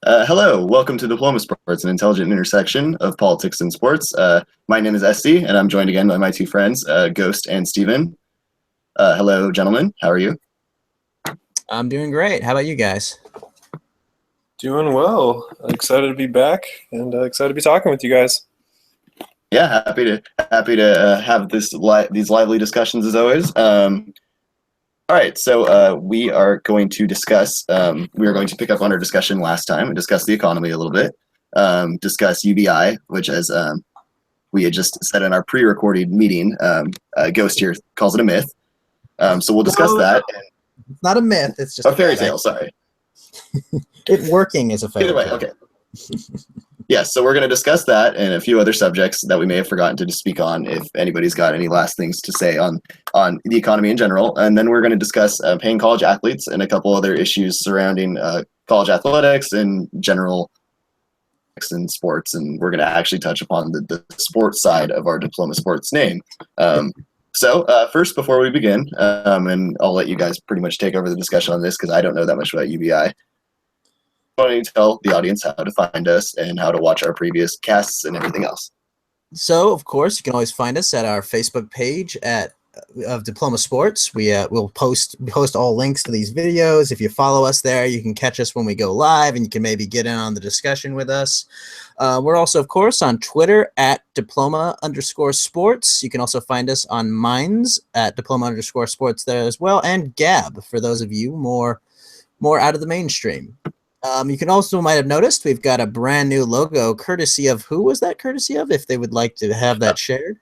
Hello, welcome to Diploma Sports, an intelligent intersection of politics and sports. My name is Esty, and I'm joined again by my two friends, Ghost and Steven. Hello, gentlemen. How are you? I'm doing great. How about you guys? Doing well. Excited to be back and excited to be talking with you guys. Yeah, happy to have these lively discussions as always. All right, so we are going to discuss. We are going to pick up on our discussion last time and discuss the economy a little bit. Discuss UBI, which, as we had just said in our pre-recorded meeting, Ghost here calls it a myth. So we'll discuss that. It's not a myth. It's just a fairy tale. Sorry. It working is a fairy Either way, tale. okay. Yes, so we're going to discuss that and a few other subjects that we may have forgotten to speak on. If anybody's got any last things to say on the economy in general, and then we're going to discuss paying college athletes and a couple other issues surrounding college athletics and general and sports. And we're going to actually touch upon the sports side of our Diploma Sports name. So first, before we begin, and I'll let you guys pretty much take over the discussion on this because I don't know that much about UBI. I want to tell the audience how to find us and how to watch our previous casts and everything else. So, of course, you can always find us at our Facebook page of Diploma Sports. We'll post all links to these videos. If you follow us there, you can catch us when we go live, and you can maybe get in on the discussion with us. We're also, of course, on Twitter at Diploma_sports. You can also find us on Minds at Diploma_sports there as well, and Gab for those of you more out of the mainstream. You can also might have noticed we've got a brand new logo courtesy of who was that courtesy of if they would like to have that shared.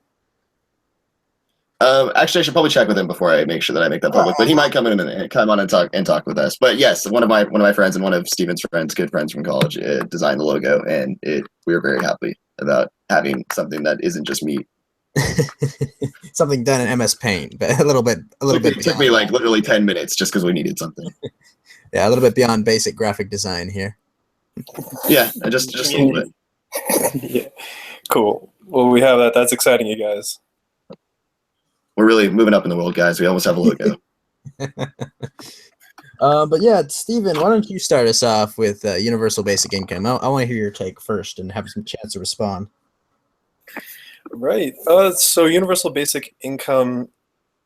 Actually, I should probably check with him before I make sure that I make that public. But he might come in and come on and talk with us. But yes, one of my friends and one of Steven's friends, good friends from college, designed the logo, and we were very happy about having something that isn't just me. Something done in MS Paint, but a little bit. It took me like literally 10 minutes just because we needed something. Yeah, a little bit beyond basic graphic design here. Yeah, just a little bit. Yeah, cool. Well, we have that. That's exciting, you guys. We're really moving up in the world, guys. We almost have a logo. But yeah, Steven, why don't you start us off with universal basic income? I want to hear your take first and have some chance to respond. Right. So universal basic income,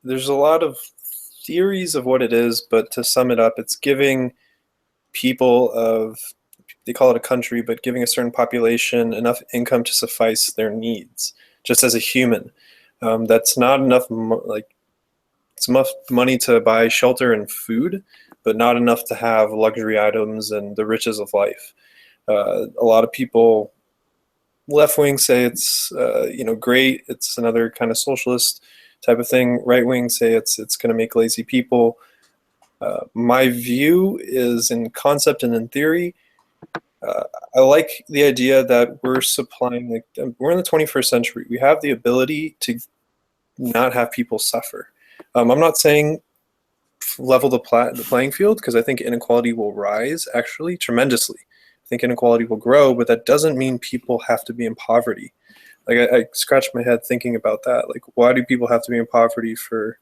there's a lot of theories of what it is, but to sum it up, it's giving people they call it a country, but giving a certain population enough income to suffice their needs, just as a human. That's not enough, it's enough money to buy shelter and food, but not enough to have luxury items and the riches of life. A lot of people, left wing, say it's great. It's another kind of socialist type of thing. Right wing say it's going to make lazy people. My view is in concept and in theory. I like the idea that we're supplying, we're in the 21st century. We have the ability to not have people suffer. I'm not saying level the playing field, because I think inequality will rise actually tremendously. I think inequality will grow, but that doesn't mean people have to be in poverty. Like I scratch my head thinking about that. Like, why do people have to be in poverty for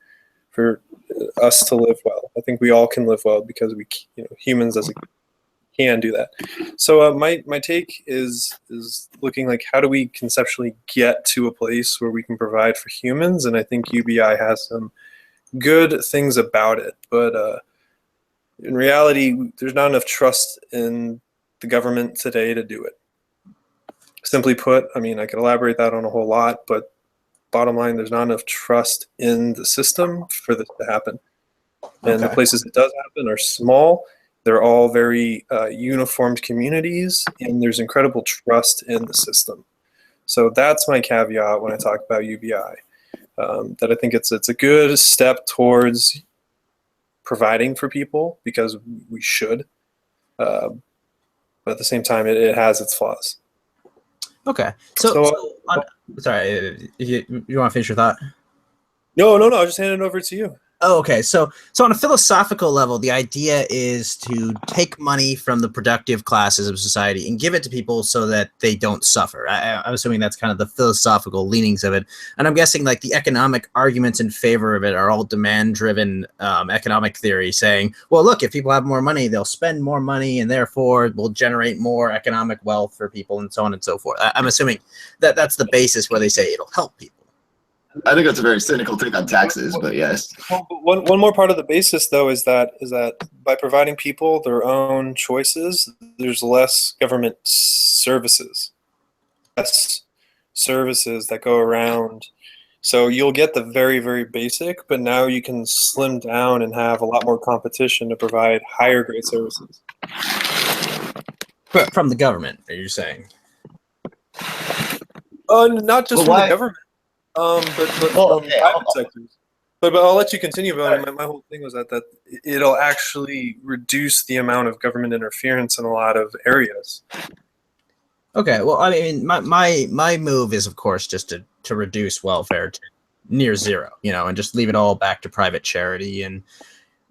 us to live well? I think we all can live well because humans can do that. So my take is looking like, how do we conceptually get to a place where we can provide for humans? And I think UBI has some good things about it, but in reality, there's not enough trust in the government today to do it. Simply put, I mean, I could elaborate that on a whole lot, but bottom line, there's not enough trust in the system for this to happen. And the places it does happen are small. They're all very uniformed communities, and there's incredible trust in the system. So that's my caveat when I talk about UBI, that I think it's a good step towards providing for people, because we should. But at the same time, it has its flaws. Okay. Sorry, you want to finish your thought? No. I'll just hand it over to you. Oh, okay. So on a philosophical level, the idea is to take money from the productive classes of society and give it to people so that they don't suffer. I'm assuming that's kind of the philosophical leanings of it. And I'm guessing like the economic arguments in favor of it are all demand-driven economic theory saying, well, look, if people have more money, they'll spend more money and therefore will generate more economic wealth for people and so on and so forth. I'm assuming that that's the basis where they say it'll help people. I think that's a very cynical take on taxes, but yes. Well, one more part of the basis, though, is that by providing people their own choices, there's less government services, less services that go around. So you'll get the very, very basic, but now you can slim down and have a lot more competition to provide higher grade services. From the government, are you saying? Not just from the government. But from private sectors. But I'll let you continue. But my whole thing was that it'll actually reduce the amount of government interference in a lot of areas. Okay, well, I mean, my move is, of course, just to reduce welfare to near zero, and just leave it all back to private charity. And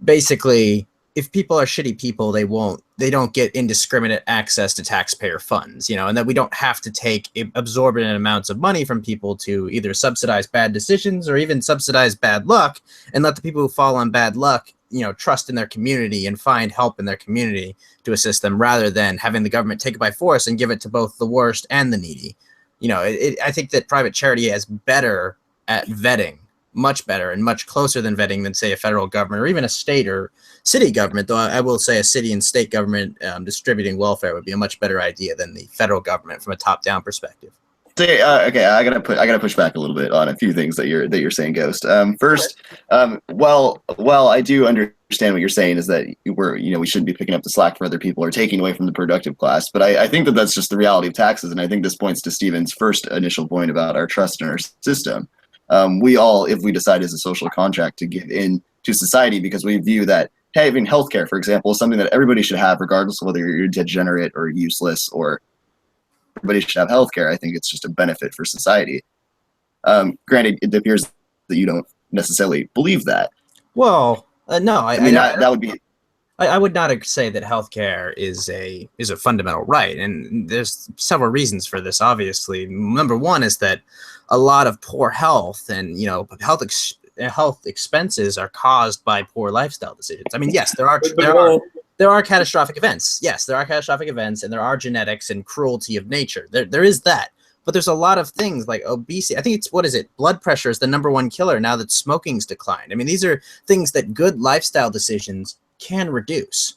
basically, if people are shitty people, they don't get indiscriminate access to taxpayer funds, and that we don't have to take absorbent amounts of money from people to either subsidize bad decisions or even subsidize bad luck, and let the people who fall on bad luck, trust in their community and find help in their community to assist them, rather than having the government take it by force and give it to both the worst and the needy. I think that private charity is better at vetting, much better and much closer than vetting than, say, a federal government or even a state or city government, though I will say a city and state government distributing welfare would be a much better idea than the federal government from a top-down perspective. Okay, I gotta push back a little bit on a few things that you're saying, Ghost. First, while I do understand what you're saying is that we shouldn't be picking up the slack for other people or taking away from the productive class, but I think that that's just the reality of taxes, and I think this points to Stephen's first initial point about our trust in our system. We all, if we decide as a social contract to give in to society because we view that having healthcare, for example, is something that everybody should have, regardless of whether you're degenerate or useless, or everybody should have healthcare. I think it's just a benefit for society. Granted, it appears that you don't necessarily believe that. Well, no, I mean that would be. I would not say that healthcare is a fundamental right, and there's several reasons for this. Obviously, number one is that a lot of poor health and health expenses are caused by poor lifestyle decisions. I mean, yes, there are catastrophic events. Yes, there are catastrophic events, and there are genetics and cruelty of nature. There is that. But there's a lot of things like obesity. I think it's, blood pressure is the number one killer now that smoking's declined. I mean, these are things that good lifestyle decisions can reduce.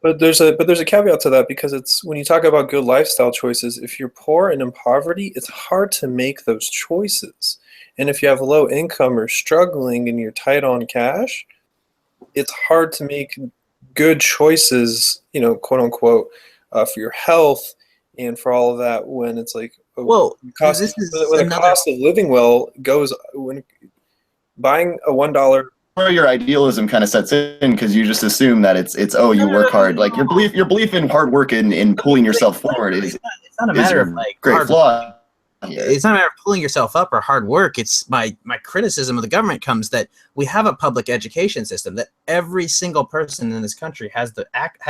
But there's a caveat to that, because it's when you talk about good lifestyle choices, if you're poor and in poverty, it's hard to make those choices. And if you have low income or struggling and you're tight on cash, it's hard to make good choices, quote unquote, for your health and for all of that, when it's like, the cost of living goes, when buying a $1. Where your idealism kind of sets in, because you just assume that it's you work hard. Like your belief in hard work and in pulling yourself forward is not a matter of like great flaw. It's not a matter of pulling yourself up or hard work. It's my criticism of the government comes that we have a public education system that every single person in this country has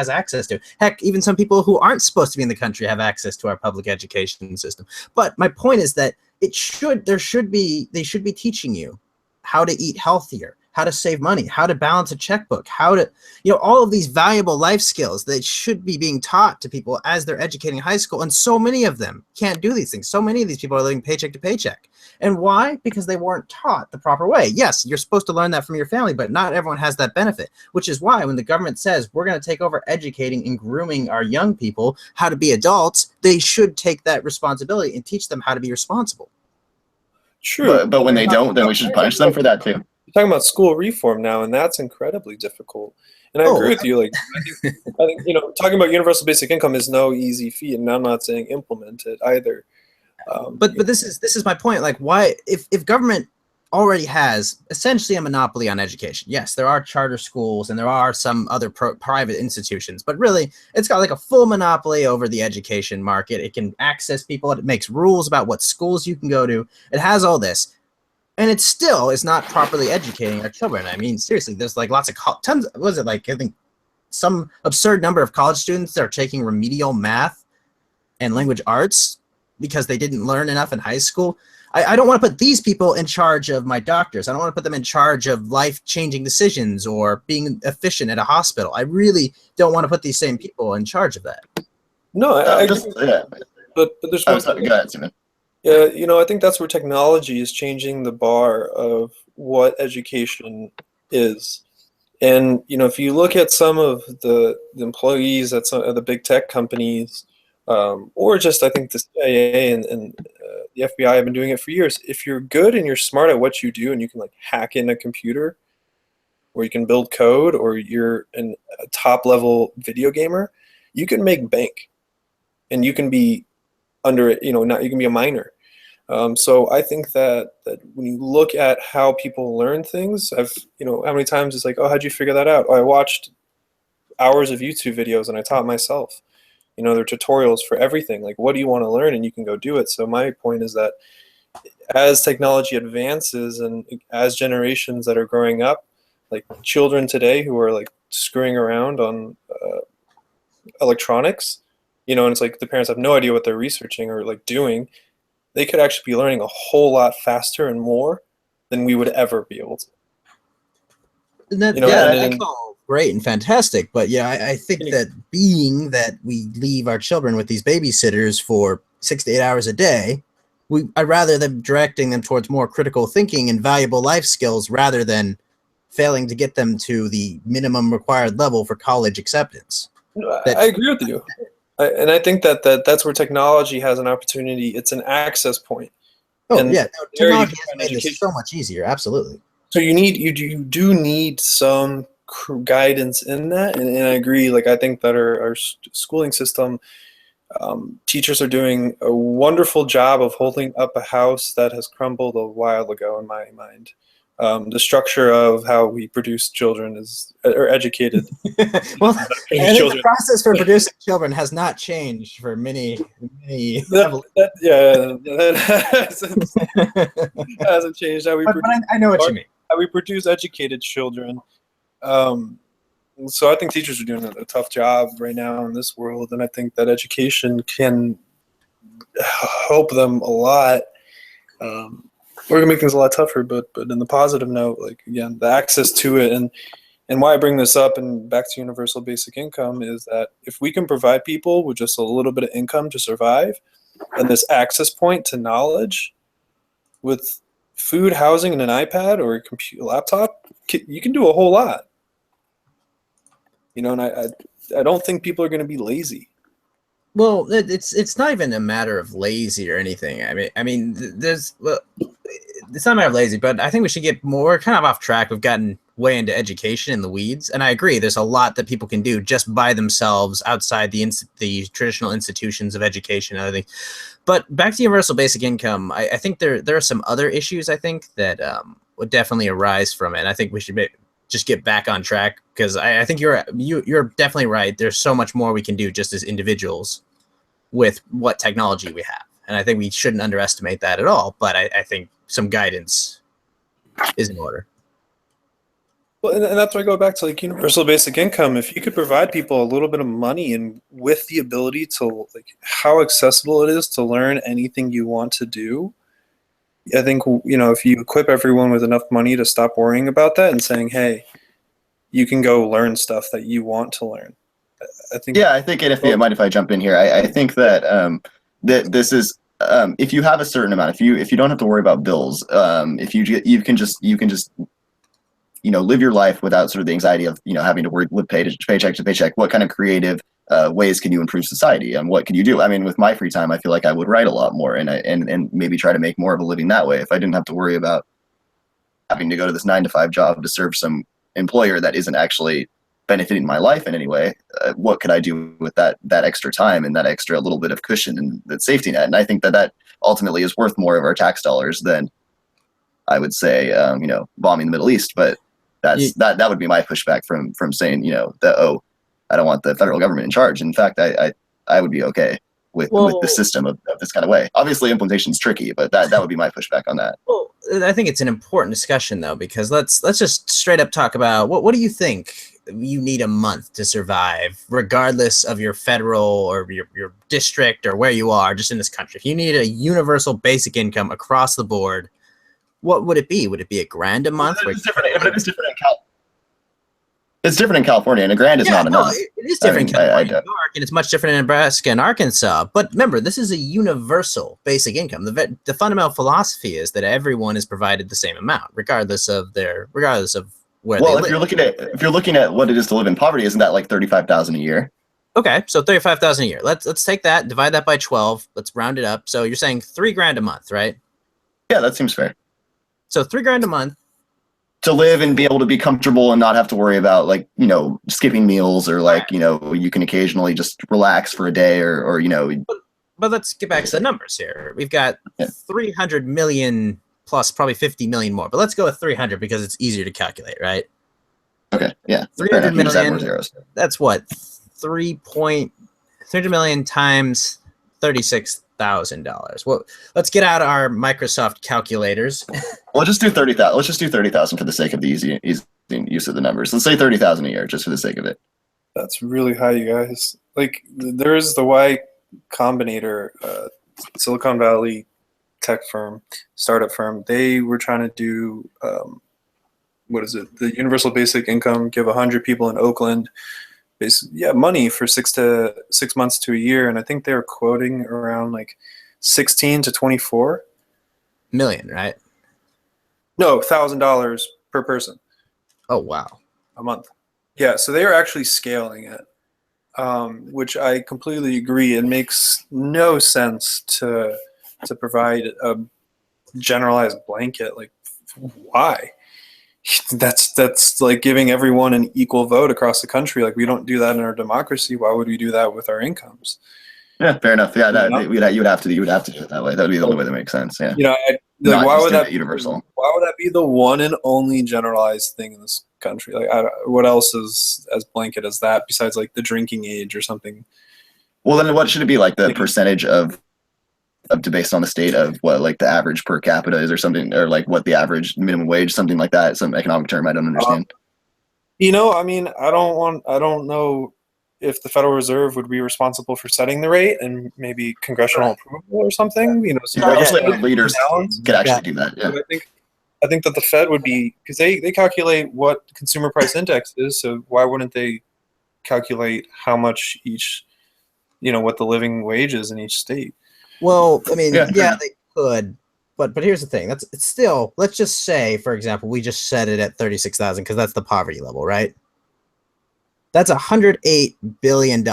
access to. Heck, even some people who aren't supposed to be in the country have access to our public education system. But my point is that they should be teaching you how to eat healthier, how to save money, how to balance a checkbook, how to, all of these valuable life skills that should be being taught to people as they're educating in high school. And so many of them can't do these things. So many of these people are living paycheck to paycheck. And why? Because they weren't taught the proper way. Yes, you're supposed to learn that from your family, but not everyone has that benefit, which is why when the government says we're going to take over educating and grooming our young people how to be adults, they should take that responsibility and teach them how to be responsible. True. But when they don't, then we should punish them for that too. You're talking about school reform now, and that's incredibly difficult. And I agree with you. Like, I think talking about universal basic income is no easy feat, and I'm not saying implement it either. But this is my point. Like, why if government already has essentially a monopoly on education? Yes, there are charter schools and there are some other private institutions, but really, it's got like a full monopoly over the education market. It can access people. It makes rules about what schools you can go to. It has all this. and it still is not properly educating our children. I mean, seriously, there's like lots of tons. What was it like? I think some absurd number of college students that are taking remedial math and language arts because they didn't learn enough in high school. I don't want to put these people in charge of my doctors. I don't want to put them in charge of life-changing decisions or being efficient at a hospital. I really don't want to put these same people in charge of that. No, I just, agree. yeah. But there's Oh, one sorry, go ahead, Simon. Yeah, you know, I think that's where technology is changing the bar of what education is. And, you know, if you look at some of the employees at some of the big tech companies, or just I think the CIA and the FBI have been doing it for years. If you're good and you're smart at what you do and you can like hack in a computer or you can build code or you're a top level video gamer, you can make bank and you can be under it, you know, not you can be a minor. So I think that when you look at how people learn things, you know, how many times it's like, oh, how'd you figure that out? Oh, I watched hours of YouTube videos and I taught myself. You know, there are tutorials for everything. Like, what do you want to learn? And you can go do it. So my point is that as technology advances and as generations that are growing up, like children today who are like screwing around on electronics, you know, and it's like the parents have no idea what they're researching or like doing. They could actually be learning a whole lot faster and more than we would ever be able to. And that, You know, yeah, and then- that's all great and fantastic, but yeah, I think that being that we leave our children with these babysitters for 6 to 8 hours a day, I'd rather them directing them towards more critical thinking and valuable life skills rather than failing to get them to the minimum required level for college acceptance. I agree with you. And I think that's where technology has an opportunity. It's an access point. Oh, And yeah, no, there you technology can has find made this education. so much easier, absolutely. So you do need some guidance in that, and I agree. Like I think that our schooling system, teachers are doing a wonderful job of holding up a house that has crumbled a while ago, in my mind. The structure of how we produce children or educated. Well, I think children. the process for producing children has not changed for many. That hasn't changed. How we but I know what you mean. how we produce educated children. So I think teachers are doing a tough job right now in this world, and I think that education can help them a lot. We're gonna make things a lot tougher, but in the positive note, like again, the access to it, and why I bring this up and back to universal basic income is that if we can provide people with just a little bit of income to survive, and this access point to knowledge, with food, housing, and an iPad or a computer, laptop, you can do a whole lot. You know, and I don't think people are going to be lazy. Well, it's not even a matter of lazy or anything. I mean, it's not a matter of lazy, but I think we should get more kind of off track. We've gotten way into education in the weeds, and I agree. There's a lot that people can do just by themselves outside the traditional institutions of education and other things. But back to universal basic income, I think there are some other issues I think that would definitely arise from it. And I think we should just get back on track because I think you're definitely right. There's so much more we can do just as individuals with what technology we have. And I think we shouldn't underestimate that at all. But I think some guidance is in order. Well, and that's why I go back to like universal basic income. If you could provide people a little bit of money and with the ability to like how accessible it is to learn anything you want to do, I think, you know, if you equip everyone with enough money to stop worrying about that and saying, hey, you can go learn stuff that you want to learn. I think. Yeah, I think, and if you mind if I jump in here, I think that that this is if you have a certain amount, if you don't have to worry about bills, if you can just you know, live your life without sort of the anxiety of, you know, having to live paycheck to paycheck. What kind of creative ways can you improve society, and what can you do? I mean, with my free time, I feel like I would write a lot more and maybe try to make more of a living that way if I didn't have to worry about having to go to this 9-to-5 job to serve some employer that isn't actually benefiting my life in any way. What could I do with that extra time and that extra little bit of cushion and that safety net? And I think that ultimately is worth more of our tax dollars than, I would say, you know, bombing the Middle East. But that would be my pushback from saying, you know, that, oh, I don't want the federal government in charge. In fact, I would be okay with the system of this kind of way. Obviously, implementation is tricky, but that would be my pushback on that. Well, I think it's an important discussion though, because let's just straight up talk about what do you think you need a month to survive, regardless of your federal or your district or where you are, just in this country. If you need a universal basic income across the board, what would it be? Would it be $1,000 a month? It's different. It's different in California, and $1,000 is not enough. It is different in I mean, California and New York, and it's much different in Nebraska and Arkansas. But remember, this is a universal basic income. The fundamental philosophy is that everyone is provided the same amount, regardless of where they live. If you're looking at what it is to live in poverty, isn't that like $35,000 a year? Okay, so $35,000 a year. Let's take that, divide that by 12. Let's round it up. So you're saying $3,000 a month, right? Yeah, that seems fair. So $3,000 a month to live and be able to be comfortable and not have to worry about skipping meals or you can occasionally just relax for a day or. But let's get back to the numbers here. We've got 300 million plus probably 50 million more, but let's go with 300 because it's easier to calculate, right? Okay, yeah. 300 million. That's what 300 million times $36,000. Well, let's get out our Microsoft calculators. Well, just do 30,000. Let's just do 30,000 for the sake of the easy use of the numbers. Let's say 30,000 a year, just for the sake of it. That's really high, you guys. Like, there is the Y Combinator, Silicon Valley tech firm, startup firm. They were trying to do the universal basic income, give 100 people in Oakland money for 6 months to a year, and I think they're quoting around like 16 to 24 million, right? No, $1,000 per person. Oh wow, a month. Yeah, so they are actually scaling it, which I completely agree. It makes no sense to provide a generalized blanket. Like, why? That's like giving everyone an equal vote across the country. Like, we don't do that in our democracy. Why would we do that with our incomes? Yeah, fair enough. Yeah, you would have to do it that way. That would be the only way that makes sense. Yeah. Why would that be universal? Why would that be the one and only generalized thing in this country? Like, what else is as blanket as that besides like the drinking age or something? Well, then what should it be, like the percentage of based on the state of what like the average per capita is or something, or like what the average minimum wage, something like that, some economic term I don't understand. I mean, I don't know if the Federal Reserve would be responsible for setting the rate and maybe congressional approval or something. Leaders could actually do that. Yeah. I think that the Fed would be, because they calculate what consumer price index is. So why wouldn't they calculate how much each, what the living wage is in each state? Well, I mean, yeah they could, but here's the thing. It's still, let's just say, for example, we just set it at 36,000 because that's the poverty level, right? That's $108 billion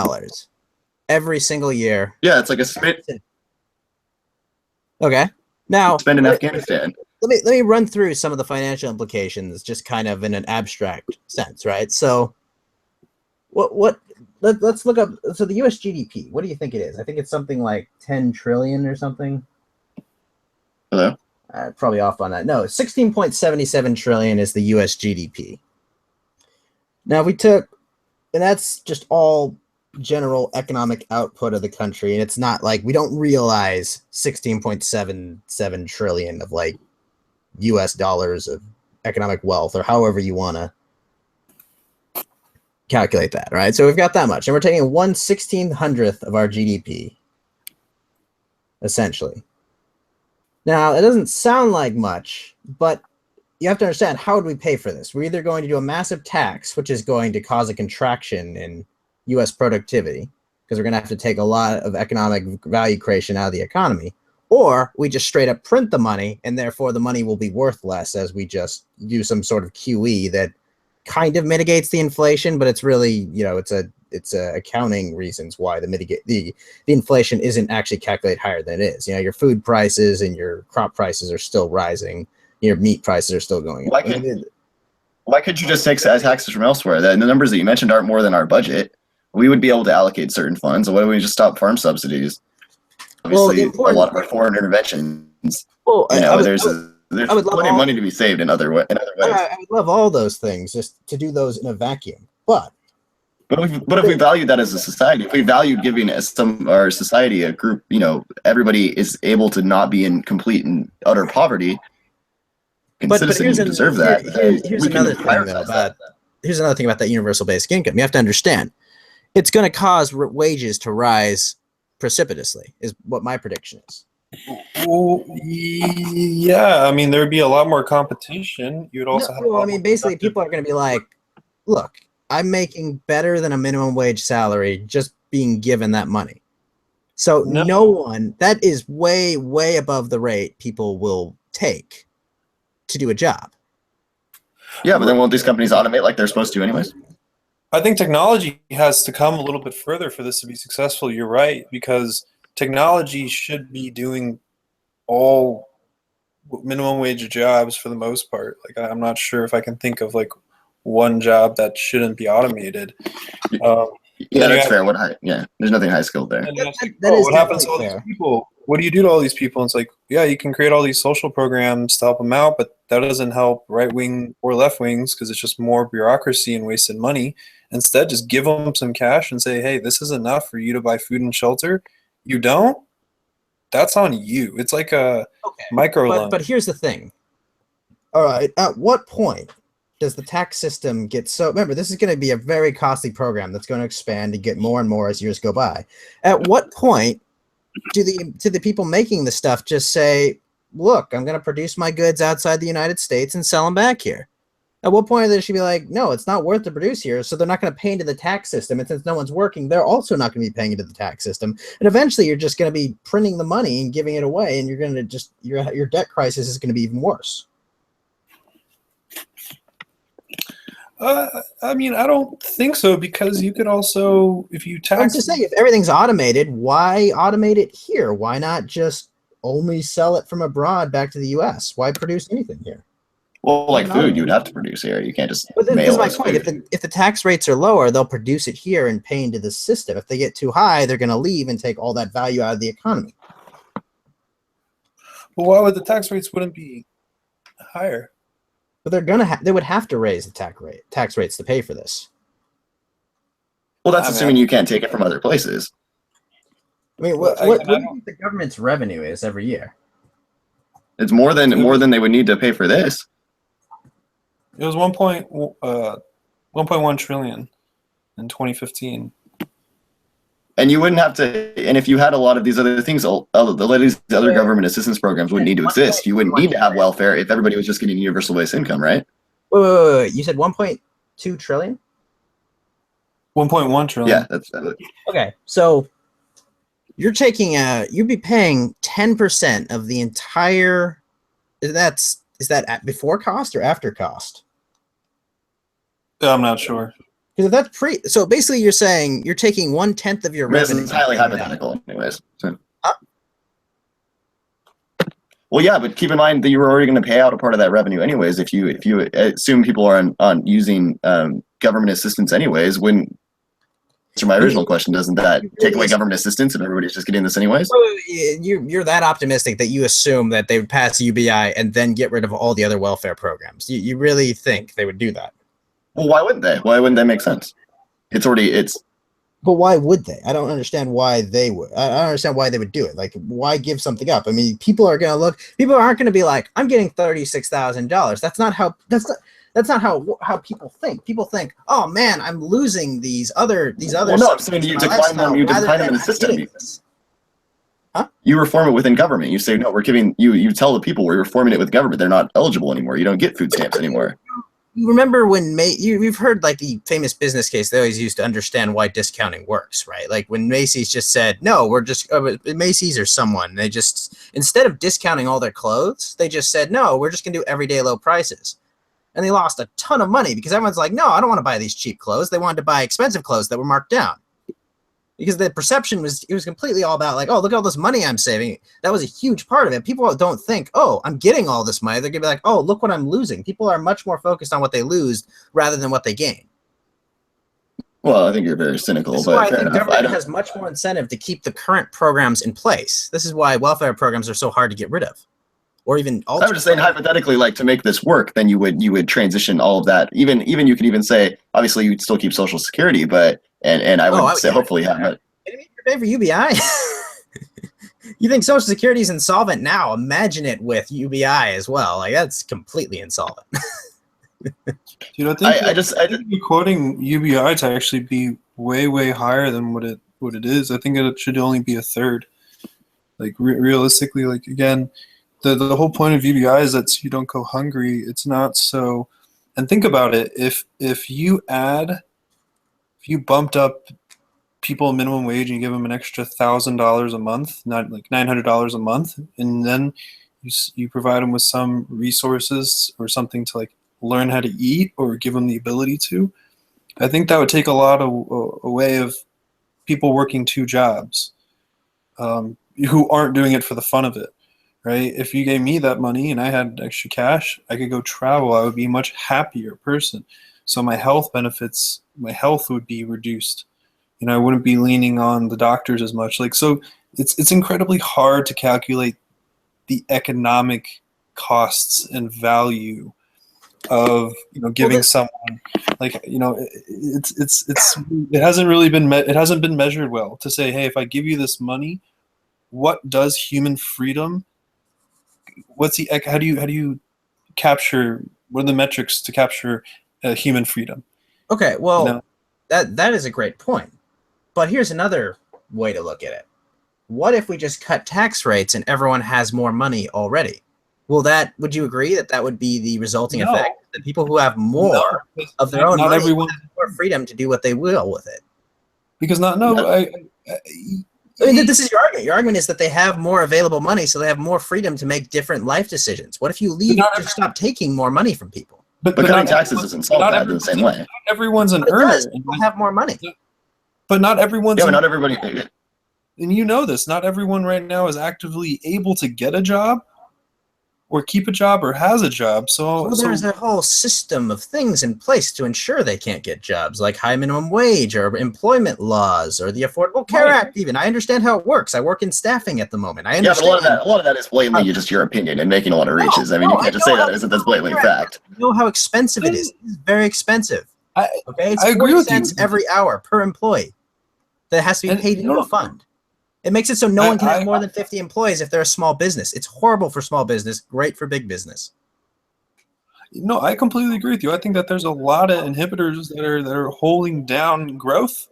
every single year. Yeah, it's like a spend. Okay, now spend in Afghanistan. Let me run through some of the financial implications, just kind of in an abstract sense, right? So, let's look up. So the U.S. GDP. What do you think it is? I think it's something like 10 trillion or something. Hello. Probably off on that. No, 16.77 trillion is the U.S. GDP. Now and that's just all general economic output of the country, and it's not like we don't realize 16.77 trillion of like U.S. dollars of economic wealth, or however you want to calculate that, right? So we've got that much, and we're taking 1/1600th of our GDP, essentially. Now, it doesn't sound like much, but you have to understand, how would we pay for this? We're either going to do a massive tax, which is going to cause a contraction in U.S. productivity, because we're going to have to take a lot of economic value creation out of the economy, or we just straight up print the money, and therefore the money will be worth less as we just do some sort of QE that kind of mitigates the inflation, but it's really, it's accounting reasons why the inflation isn't actually calculated higher than it is. Your food prices and your crop prices are still rising. Your meat prices are still going up. Why could you just take taxes from elsewhere? The numbers that you mentioned aren't more than our budget. We would be able to allocate certain funds. Why don't we just stop farm subsidies? Obviously, a lot of our foreign interventions. Well, there's plenty of money to be saved in other ways. I would love all those things, just to do those in a vacuum. But if we value that as a society, if we value giving our society a group, everybody is able to not be in complete and utter poverty, But citizen, here's you deserve that. here's We can another thing though prioritize about here's another thing about that universal basic income. You have to understand it's going to cause wages to rise precipitously. Is what my prediction is. Well, yeah, I mean, there would be a lot more competition. You would also have. I mean, basically, people are going to be like, "Look, I'm making better than a minimum wage salary just being given that money." So no one, that is way, way above the rate people will take to do a job. Yeah, but then won't these companies automate like they're supposed to anyways? I think technology has to come a little bit further for this to be successful. You're right, because technology should be doing all minimum wage jobs for the most part. Like, I'm not sure if I can think of like one job that shouldn't be automated. Yeah, that's fair. There's nothing high skilled there. And like, That is what happens to all definitely these people? What do you do to all these people? And it's like, yeah, you can create all these social programs to help them out, but that doesn't help right wing or left wings because it's just more bureaucracy and wasted money. Instead, just give them some cash and say, hey, this is enough for you to buy food and shelter. You don't? That's on you. It's like a micro loan. But here's the thing. All right, at what point does the tax system get so? Remember, this is going to be a very costly program that's going to expand and get more and more as years go by. At what point do the people making the stuff just say, "Look, I'm going to produce my goods outside the United States and sell them back here"? At what point they should be like, "No, it's not worth to produce here," so they're not going to pay into the tax system, and since no one's working, they're also not going to be paying into the tax system, and eventually you're just going to be printing the money and giving it away, and you're going to just your debt crisis is going to be even worse. I mean, I don't think so, because you could also, if you tax. I'm just saying, if everything's automated, why automate it here? Why not just only sell it from abroad back to the U.S.? Why produce anything here? Well, like food, you would have to produce here. You can't just But this mail is my us point. food. If the tax rates are lower, they'll produce it here and pay into the system. If they get too high, they're going to leave and take all that value out of the economy. Well, why would the tax rates wouldn't be higher? But they would have to raise the tax rates to pay for this. Well, that's assuming you can't take it from other places. I mean, what do you think the government's revenue is every year? It's more than they would need to pay for this. It was 1.1 trillion in 2015. And you wouldn't have to. And if you had a lot of these other things, the other government assistance programs wouldn't need to exist. You wouldn't need to have welfare if everybody was just getting universal basic income, right? Wait. You said 1.2 trillion? 1.1 trillion. Yeah, that's okay. So you'd be paying 10% of the entire. Is that before cost or after cost? I'm not sure. Because if that's so basically you're saying you're taking 1/10 of your revenue. It's highly hypothetical, anyways. So. Well, yeah, but keep in mind that you were already going to pay out a part of that revenue, anyways. If you assume people are on using government assistance, anyways, wouldn't. To my original question, doesn't that take away government assistance if everybody's just getting this anyways? You're that optimistic that you assume that they would pass UBI and then get rid of all the other welfare programs. You really think they would do that? Well, why wouldn't they? Why wouldn't that make sense? But why would they? I don't understand why they would. I don't understand why they would do it. Like, why give something up? I mean, people aren't going to be like, I'm getting $36,000. That's not how people think. People think, oh man, I'm losing these other. Well, no, I'm saying you decline them. You decline them in the system. Huh? You reform it within government. You say no. We're giving you. You tell the people we're reforming it with government. They're not eligible anymore. You don't get food stamps anymore. You remember when you've heard like the famous business case they always used to understand why discounting works, right? Like when Macy's just said, no, we're just Macy's or someone. They just, instead of discounting all their clothes, they just said, no, we're just going to do everyday low prices. And they lost a ton of money because everyone's like, no, I don't want to buy these cheap clothes. They wanted to buy expensive clothes that were marked down. Because the perception was completely all about like, oh, look at all this money I'm saving. That was a huge part of it. People don't think, oh, I'm getting all this money. They're going to be like, oh, look what I'm losing. People are much more focused on what they lose rather than what they gain. Well, I think you're very cynical. This is but why I fair think enough. government has much more incentive to keep the current programs in place. This is why welfare programs are so hard to get rid of. Or even I was just saying hypothetically, like to make this work, then you would transition all of that. Even you could even say, obviously, you'd still keep Social Security, but and I would say hopefully have it. You pay for UBI. You think Social Security is insolvent now? Imagine it with UBI as well. Like that's completely insolvent. Dude, I just you're quoting UBI to actually be way, way higher than what it is. I think it should only be a third. Like realistically, like again, the whole point of UBI is that so you don't go hungry. It's not so. And think about it. If you bumped up people minimum wage and you give them an extra $1,000 a month, not like $900 a month, and then you provide them with some resources or something to like learn how to eat or give them the ability to, I think that would take a lot away of people working two jobs who aren't doing it for the fun of it, right? If you gave me that money and I had extra cash, I could go travel. I would be a much happier person. So my health benefits, my health would be reduced. You know, I wouldn't be leaning on the doctors as much. Like, so it's incredibly hard to calculate the economic costs and value of, you know, giving someone, like, you know, it hasn't been measured well to say, hey, if I give you this money, what does human freedom, how do you capture, what are the metrics to capture human freedom? Okay, well, You know? that is a great point. But here's another way to look at it. What if we just cut tax rates and everyone has more money already? Would you agree that would be the resulting No. effect? That people who have more of their own not money everyone, have more freedom to do what they will with it. because I mean, this is your argument. Your argument is that they have more available money, so they have more freedom to make different life decisions. What if you stop taking more money from people? But cutting taxes doesn't solve that in the same way. Not everyone's an But it earner. does. People have more money. But not everyone's. Yeah, but not everybody. And you know this. Not everyone right now is actively able to get a job, or keep a job, or has a job. So there's a whole system of things in place to ensure they can't get jobs, like high minimum wage or employment laws or the Affordable Care Act. Even I understand how it works. I work in staffing at the moment. I understand. Yeah, but a lot of that is blatantly just your opinion and making a lot of reaches. I mean, you can't just say that as if that's blatantly fact. You know how expensive it is. It's very expensive. It's I agree 40 with cents you. every hour per employee that has to be paid into a fund. It makes it so no one can have more than 50 employees if they're a small business. It's horrible for small business, great for big business. No, I completely agree with you. I think that there's a lot of inhibitors that are holding down growth,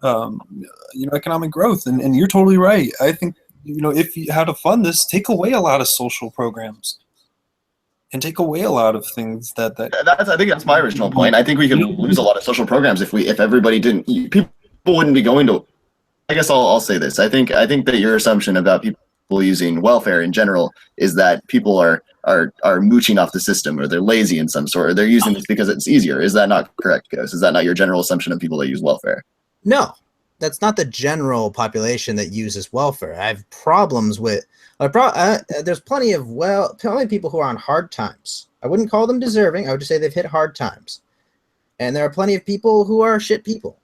economic growth, and you're totally right. I think, if you how to fund this, take away a lot of social programs, and take away a lot of things that. I think that's my original point. I think we could lose a lot of social programs if everybody didn't. People wouldn't be going to. I guess I'll say this. I think that your assumption about people using welfare in general is that people are mooching off the system, or they're lazy in some sort, or they're using this because it's easier. Is that not correct, Ghost? Is that not your general assumption of people that use welfare? No, that's not the general population that uses welfare. I have problems with. There's plenty of people who are on hard times. I wouldn't call them deserving. I would just say they've hit hard times, and there are plenty of people who are shit people.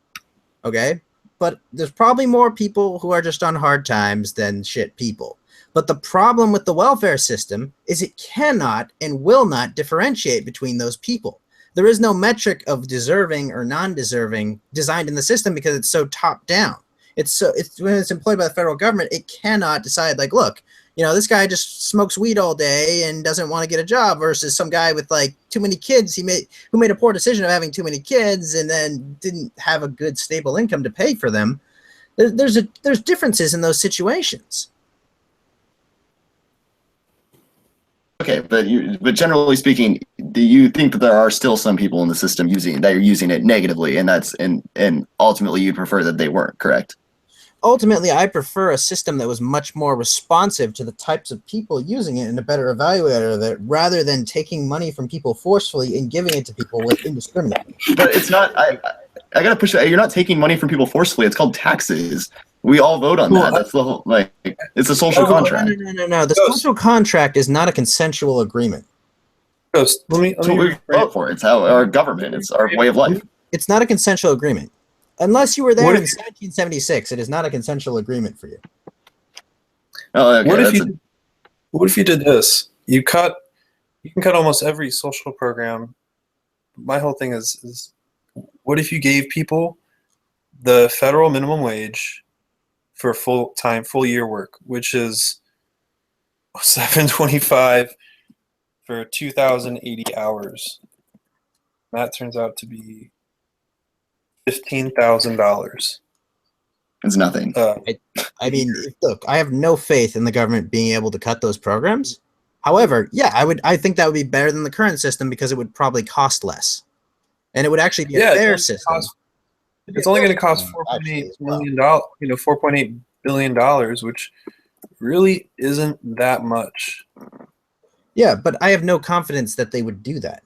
Okay. But there's probably more people who are just on hard times than shit people. But the problem with the welfare system is it cannot and will not differentiate between those people. There is no metric of deserving or non-deserving designed in the system because it's so top down. It's when it's employed by the federal government, it cannot decide, like, look, this guy just smokes weed all day and doesn't want to get a job versus some guy with like too many kids who made a poor decision of having too many kids and then didn't have a good stable income to pay for them. There's differences in those situations. Okay, but generally speaking, do you think that there are still some people in the system that are using it negatively, and ultimately you prefer that they weren't, correct? Ultimately, I prefer a system that was much more responsive to the types of people using it and a better evaluator of it, rather than taking money from people forcefully and giving it to people with indiscriminately. But it's not. I gotta push it. You're not taking money from people forcefully. It's called taxes. We all vote on that. That's the whole. It's a social contract. No. The social contract is not a consensual agreement. Let me we vote for. It's how our government. It's our way of life. It's not a consensual agreement. Unless you were there in 1776, it is not a consensual agreement for you. Oh, okay, what if you did this? You can cut almost every social program. My whole thing is what if you gave people the federal minimum wage for full year work, which is 725 for 2,080 hours. That turns out to be $15,000. It's nothing. I mean, look, I have no faith in the government being able to cut those programs. However, yeah, I think that would be better than the current system because it would probably cost less, and it would actually be a fair system. It's only going to cost $4.8 million, $4.8 billion, which really isn't that much. Yeah, but I have no confidence that they would do that.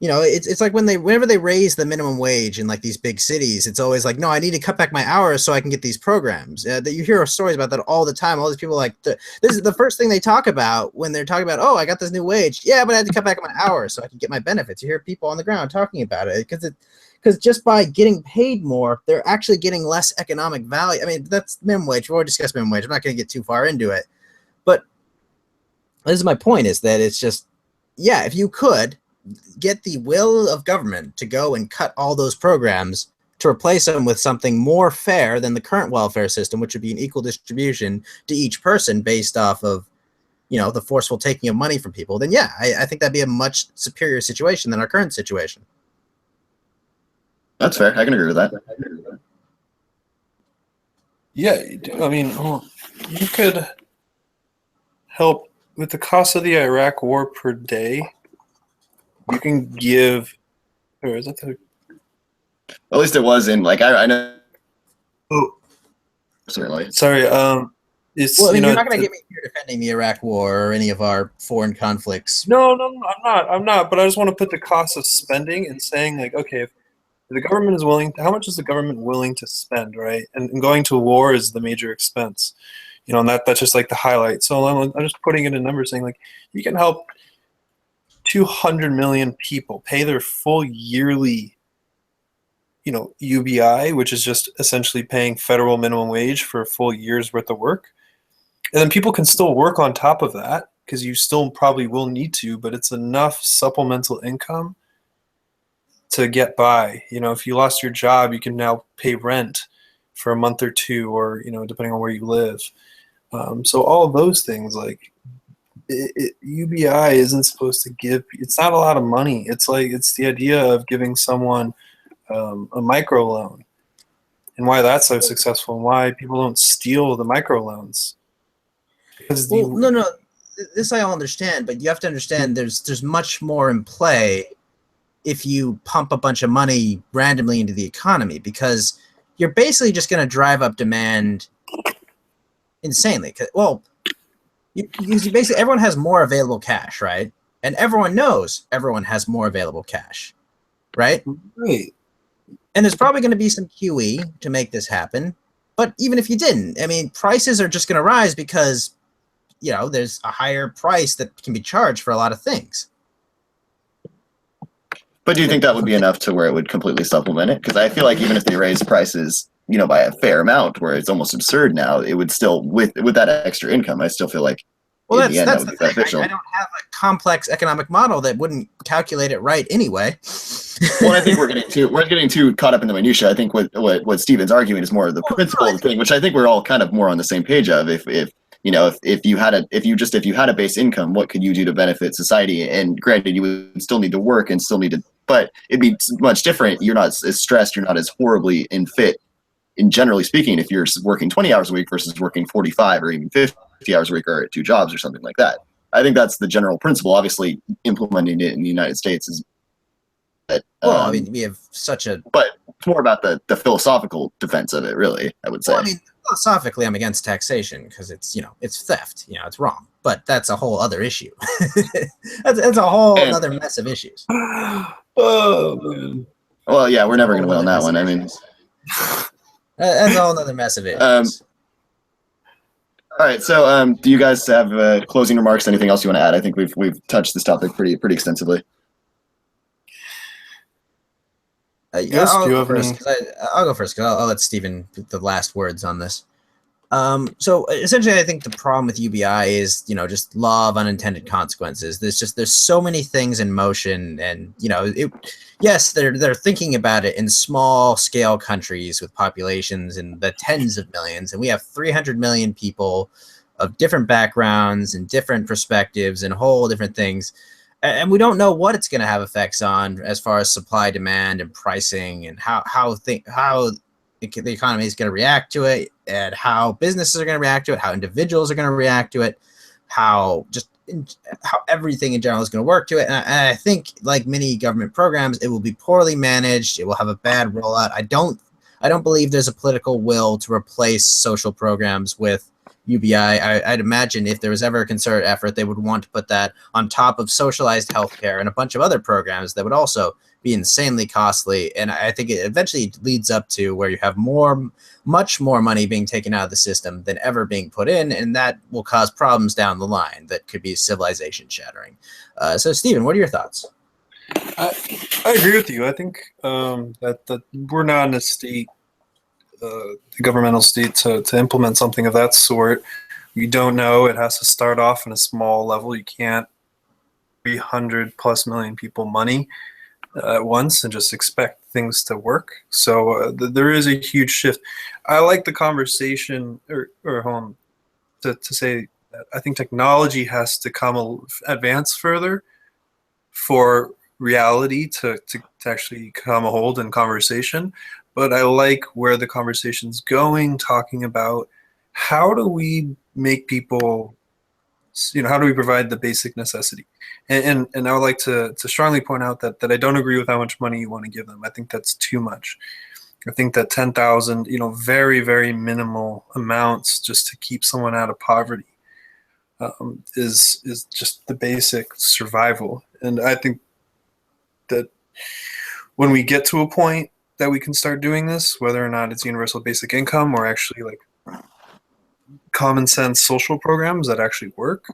It's like whenever they raise the minimum wage in like these big cities, it's always like, no, I need to cut back my hours so I can get these programs. That you hear stories about that all the time. All these people this is the first thing they talk about when they're talking about, oh, I got this new wage. Yeah, but I had to cut back my hours so I can get my benefits. You hear people on the ground talking about it because just by getting paid more, they're actually getting less economic value. I mean, that's minimum wage. We've already discussed minimum wage. I'm not going to get too far into it, but this is my point: is that it's just, yeah, if you could get the will of government to go and cut all those programs to replace them with something more fair than the current welfare system, which would be an equal distribution to each person based off of, the forceful taking of money from people, then yeah, I think that'd be a much superior situation than our current situation. That's fair. I can agree with that. Yeah, I mean, you could help with the cost of the Iraq war per day. You can give, or is that the? At least it was in I know. Oh, certainly. Sorry. It's Well, I mean, you're not going to get me here defending the Iraq war or any of our foreign conflicts. No, I'm not. But I just want to put the cost of spending and saying like, okay, if the government is willing, how much is the government willing to spend, right? And going to war is the major expense, and that's just like the highlight. So I'm just putting it in numbers, saying like, you can help 200 million people pay their full yearly, UBI, which is just essentially paying federal minimum wage for a full year's worth of work. And then people can still work on top of that because you still probably will need to, but it's enough supplemental income to get by. If you lost your job, you can now pay rent for a month or two, or, depending on where you live. So all of those things, like, UBI isn't supposed to give. It's not a lot of money. It's the idea of giving someone a micro loan, and why that's so successful, and why people don't steal the micro loans. No, this I all understand, but you have to understand there's much more in play if you pump a bunch of money randomly into the economy, because you're basically just going to drive up demand insanely. Well. You basically, everyone has more available cash, right? And everyone knows everyone has more available cash, right? Right. And there's probably going to be some QE to make this happen. But even if you didn't, I mean, prices are just going to rise because, there's a higher price that can be charged for a lot of things. But do you think that would be enough to where it would completely supplement it? Because I feel like even if they raise prices, by a fair amount, where it's almost absurd now, it would still, with that extra income, I still feel like that's that would the be thing. beneficial. I don't have a complex economic model that wouldn't calculate it right anyway. Well, I think we're getting too caught up in the minutia. I think what Steven's arguing is more of the principle of the thing, which I think we're all kind of more on the same page of. If you had a base income, what could you do to benefit society? And granted, you would still need to work and still need to, but it'd be much different. You're not as stressed. You're not as horribly unfit. In generally speaking, if you're working 20 hours a week versus working 45 or even 50 hours a week, or at 2 jobs or something like that. I think that's the general principle. Obviously, implementing it in the United States is that. Well, I mean, we have but it's more about the philosophical defense of it, really, I would say. Well, I mean, philosophically, I'm against taxation because it's theft. It's wrong. But that's a whole other issue. that's a whole other mess of issues. Oh man. Well, yeah, we're never going to win on that one. I mean. That's a whole other mess of issues. All right. So, do you guys have closing remarks? Anything else you want to add? I think we've touched this topic pretty extensively. I'll go first because I'll let Stephen put the last words on this. So essentially, I think the problem with UBI is, just law of unintended consequences. There's so many things in motion, and yes, they're thinking about it in small scale countries with populations in the tens of millions, and we have 300 million people of different backgrounds and different perspectives and whole different things, and we don't know what it's going to have effects on as far as supply, demand, and pricing, and how the economy is going to react to it, and how businesses are going to react to it, how individuals are going to react to it, how everything in general is going to work to it. And I think, like many government programs, it will be poorly managed. It will have a bad rollout. I don't believe there's a political will to replace social programs with UBI. I'd imagine if there was ever a concerted effort, they would want to put that on top of socialized healthcare and a bunch of other programs that would also be insanely costly. And I think it eventually leads up to where you have much more money being taken out of the system than ever being put in, and that will cause problems down the line that could be civilization shattering. So, Stephen, what are your thoughts? I agree with you. I think that we're not in a state, the governmental state, to implement something of that sort. You don't know. It has to start off in a small level. You can't 300+ million people money at once and just expect things to work. So there is a huge shift. I like the conversation to say that I think technology has to advance further for reality to actually come a hold in conversation. But I like where the conversation's going, talking about how do we make people, how do we provide the basic necessity? And I would like to strongly point out that I don't agree with how much money you want to give them. I think that's too much. I think that 10,000, very, very minimal amounts just to keep someone out of poverty is just the basic survival. And I think that when we get to a point that we can start doing this, whether or not it's universal basic income or actually like common sense social programs that actually work,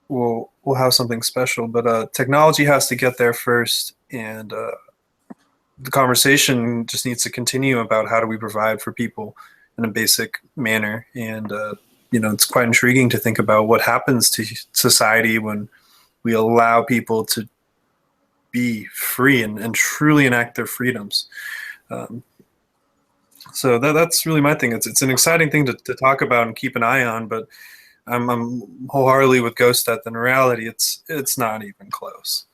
we'll have something special. But technology has to get there first, and the conversation just needs to continue about how do we provide for people in a basic manner. And it's quite intriguing to think about what happens to society when we allow people to be free and truly enact their freedoms. So that's really my thing. It's an exciting thing to talk about and keep an eye on, but I'm wholeheartedly with Ghost that in reality it's not even close.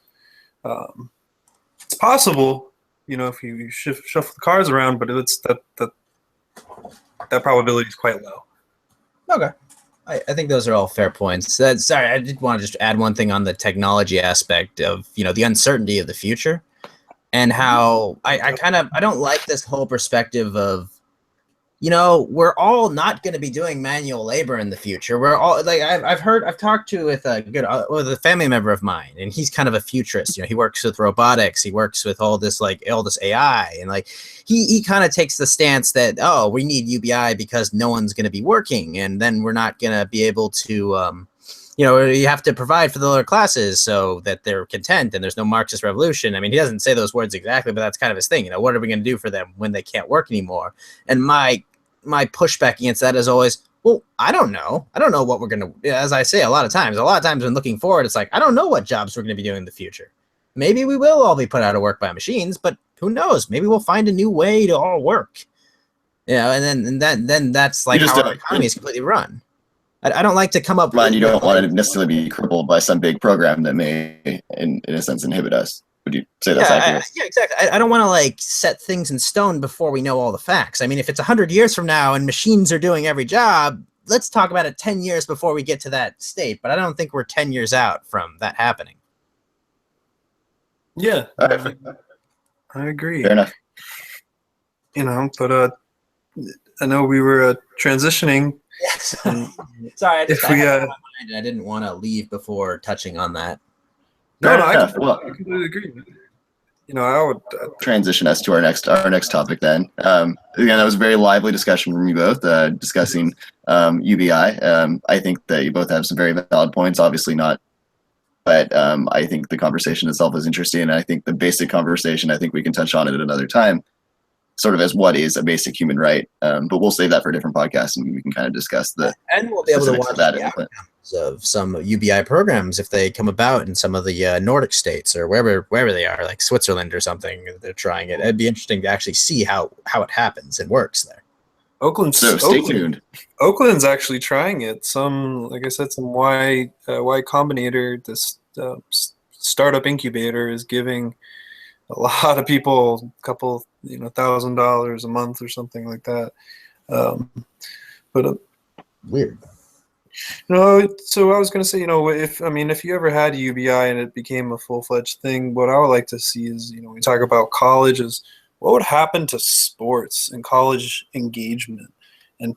It's possible, if you shuffle the cards around, but it's that probability is quite low. Okay. I think those are all fair points. Sorry, I did want to just add one thing on the technology aspect of, the uncertainty of the future, and how I don't like this whole perspective of, we're all not going to be doing manual labor in the future. We're all like, I've talked with a family member of mine, and he's kind of a futurist. He works with robotics. He works with all this AI, and like he kind of takes the stance that, oh, we need UBI because no one's going to be working, and then we're not going to be able to, you have to provide for the lower classes so that they're content and there's no Marxist revolution. I mean, he doesn't say those words exactly, but that's kind of his thing. What are we going to do for them when they can't work anymore? And my pushback against that is always, well, I don't know. I don't know what we're going to, as I say, a lot of times when looking forward, it's like, I don't know what jobs we're going to be doing in the future. Maybe we will all be put out of work by machines, but who knows? Maybe we'll find a new way to all work. And then that's like how our economy is completely run. I don't like to come up with... You don't want to necessarily be crippled by some big program that may, in a sense, inhibit us. Would you say that's accurate? Yeah, exactly. I don't want to set things in stone before we know all the facts. I mean, if it's 100 years from now and machines are doing every job, let's talk about it 10 years before we get to that state. But I don't think we're 10 years out from that happening. Yeah, I agree. Fair enough. But I know we were transitioning. Yes. Sorry, I had my mind and I didn't want to leave before touching on that. No, I completely agree. I would transition us to our next topic then. Again, that was a very lively discussion from you both, discussing UBI. I think that you both have some very valid points, obviously not, but I think the conversation itself is interesting, and I think the basic conversation, I think we can touch on it at another time. sort of as what is a basic human right. But we'll save that for a different podcast, and we can kind of discuss the and we'll be able to specifics watch of that. the outcomes of some UBI programs if they come about in some of the Nordic states or wherever they are, like Switzerland or something. They're trying it. It'd be interesting to actually see how it happens and works there. So stay tuned. Oakland's actually trying it. Some, like I said, some Y Combinator, this startup incubator, is giving a lot of people a couple, $1,000 a month or something like that. But weird. So I was going to say, if you ever had UBI and it became a full-fledged thing, what I would like to see is, we talk about college, is what would happen to sports and college engagement, and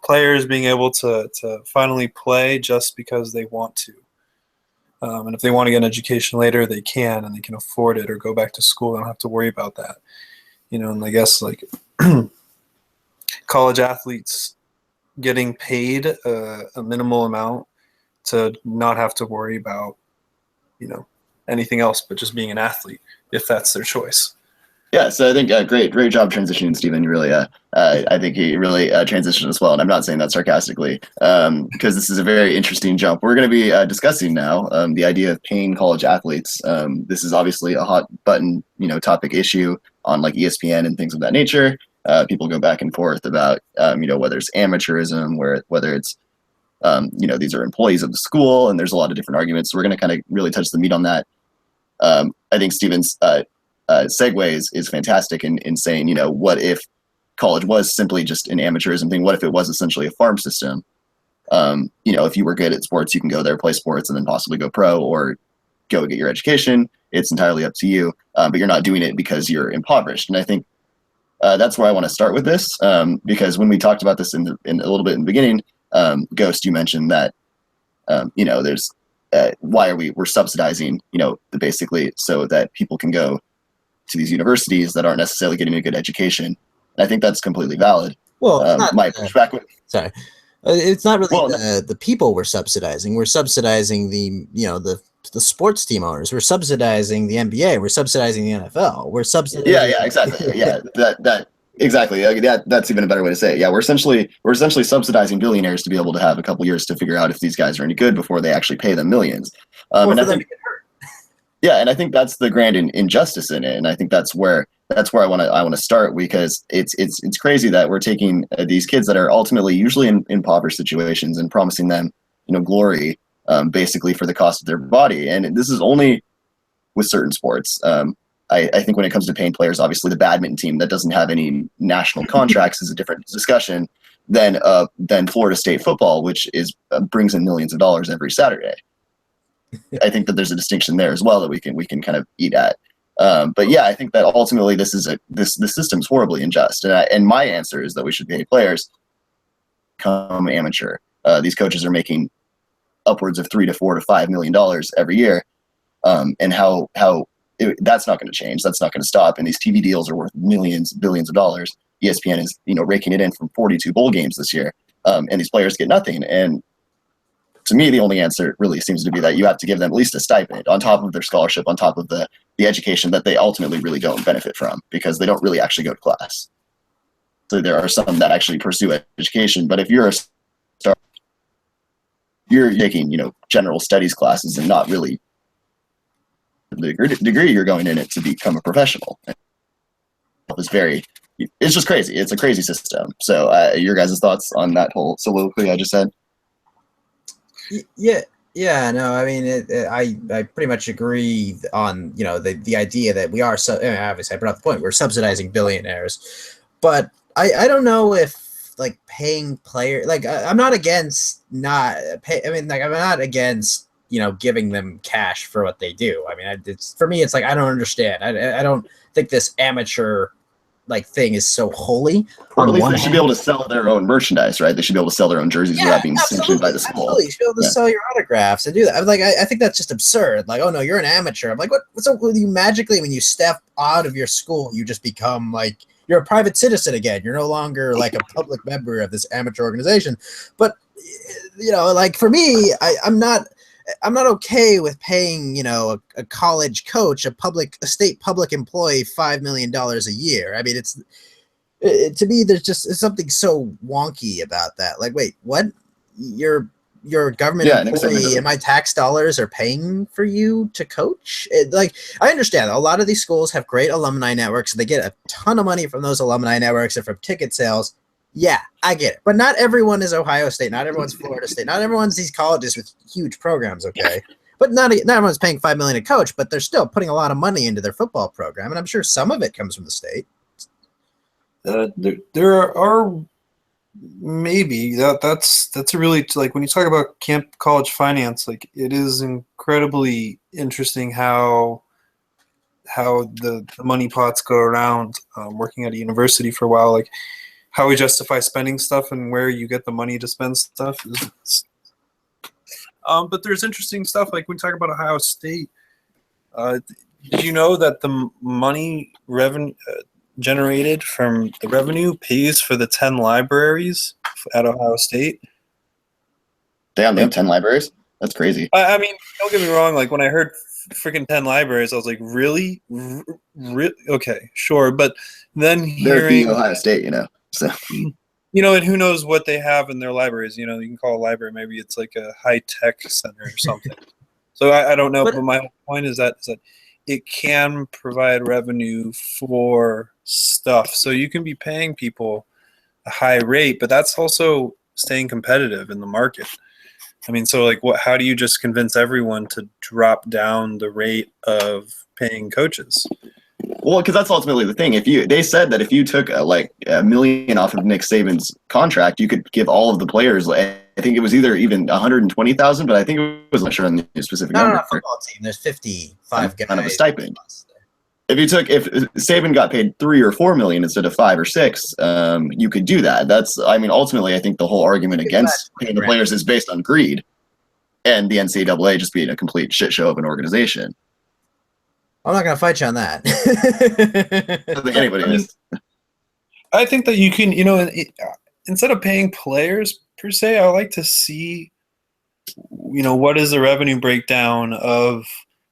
players being able to finally play just because they want to, and if they want to get an education later, they can, and they can afford it or go back to school. They don't have to worry about that, and I guess like college athletes getting paid a minimal amount to not have to worry about anything else but just being an athlete, if that's their choice. Yeah, so I think great job transitioning, Stephen. You really, I think he really transitioned as well, and I'm not saying that sarcastically, because this is a very interesting jump. We're going to be discussing now the idea of paying college athletes. This is obviously a hot button, topic issue on like ESPN and things of that nature. People go back and forth about, whether it's amateurism, whether it's, these are employees of the school, and there's a lot of different arguments. So we're going to kind of really touch the meat on that. I think Stephen's segue is fantastic in saying, what if college was simply just an amateurism thing? What if it was essentially a farm system? If you were good at sports, you can go there, play sports, and then possibly go pro or go get your education. It's entirely up to you, but you're not doing it because you're impoverished. And I think that's where I want to start with this, because when we talked about this in a little bit in the beginning, Ghost, you mentioned that, there's why we're subsidizing, basically so that people can go to these universities that aren't necessarily getting a good education. And I think that's completely valid. Well, my pushback. Sorry, it's not really the people we're subsidizing. We're subsidizing the sports team owners. We're subsidizing the NBA. We're subsidizing the NFL. We're subsidizing. Yeah, exactly. Yeah, that exactly. That's even a better way to say it. Yeah, we're essentially subsidizing billionaires to be able to have a couple years to figure out if these guys are any good before they actually pay them millions. And I think. Yeah, and I think that's the grand injustice in it, and I think that's where I want to start, because it's crazy that we're taking these kids that are ultimately usually in impoverished situations and promising them glory, basically for the cost of their body, and this is only with certain sports. I think when it comes to paying players, obviously the badminton team that doesn't have any national contracts is a different discussion than Florida State football, which brings in millions of dollars every Saturday. I think that there's a distinction there as well that we can kind of eat at. But yeah, I think that ultimately this system's horribly unjust. And my answer is that we should pay players become amateur. These coaches are making upwards of $3 to $4 to $5 million every year. And that's not going to change. That's not going to stop. And these TV deals are worth millions, billions of dollars. ESPN is, raking it in from 42 bowl games this year. And these players get nothing. And to me, the only answer really seems to be that you have to give them at least a stipend on top of their scholarship, on top of the education that they ultimately really don't benefit from, because they don't really actually go to class. So there are some that actually pursue education, but if you're a star, you're taking, general studies classes and not really the degree you're going in it to become a professional. It's just crazy. It's a crazy system. So your guys' thoughts on that whole soliloquy I just said? Yeah, no, I mean, I pretty much agree on, the idea that we are, obviously I brought up the point, we're subsidizing billionaires, but I don't know if, like, paying players, like, I'm not against I'm not against, giving them cash for what they do. I mean, for me, it's like, I don't understand. I don't think this amateur thing is so holy. Or at least they should be able to sell their own merchandise, right? They should be able to sell their own jerseys without being sanctioned by the school. Absolutely, you should be able to sell your autographs and do that. I think that's just absurd. Like, oh no, you're an amateur. I'm like, what? So you magically, when you step out of your school, you just become you're a private citizen again. You're no longer like a public member of this amateur organization. But for me, I'm not okay with paying, a college coach, a state public employee $5 million a year. I mean, To me, there's just something so wonky about that. Like, wait, what? You're a government employee, and my tax dollars are paying for you to coach? Like, I understand a lot of these schools have great alumni networks. So they get a ton of money from those alumni networks and from ticket sales. Yeah, I get it. But not everyone is Ohio State. Not everyone's Florida State. Not everyone's these colleges with huge programs, okay? But not everyone's paying $5 million a coach, but they're still putting a lot of money into their football program. And I'm sure some of it comes from the state. There are maybe that's a really, like, when you talk about camp college finance, like, it is incredibly interesting how the money pots go around. Working at a university for a while, like, how we justify spending stuff and where you get the money to spend stuff is, but there's interesting stuff, like when we talk about Ohio State. Did you know that the money revenue generated from the revenue pays for the 10 libraries at Ohio State? Damn, they have 10 libraries? That's crazy. I mean, don't get me wrong. Like, when I heard freaking 10 libraries, I was like, really? Okay, sure. But then They're hearing Ohio State, so. And who knows what they have in their libraries. You can call a library, maybe it's like a high-tech center or something. So I don't know, but my whole point is that it can provide revenue for stuff. So you can be paying people a high rate, but that's also staying competitive in the market. I mean, so, like, how do you just convince everyone to drop down the rate of paying coaches? Well, because that's ultimately the thing. They said that if you took $1 million off of Nick Saban's contract, you could give all of the players. I think it was either even 120,000, but I think it was not sure on the specific number. No, football team. There's 55 guys. Kind of a stipend. If Saban got paid $3 or $4 million instead of 5 or 6, you could do that. Ultimately, I think the whole argument against paying the players is based on greed, and the NCAA just being a complete shit show of an organization. I'm not going to fight you on that. I don't think anybody is. I think that you can, instead of paying players per se, I like to see, what is the revenue breakdown of,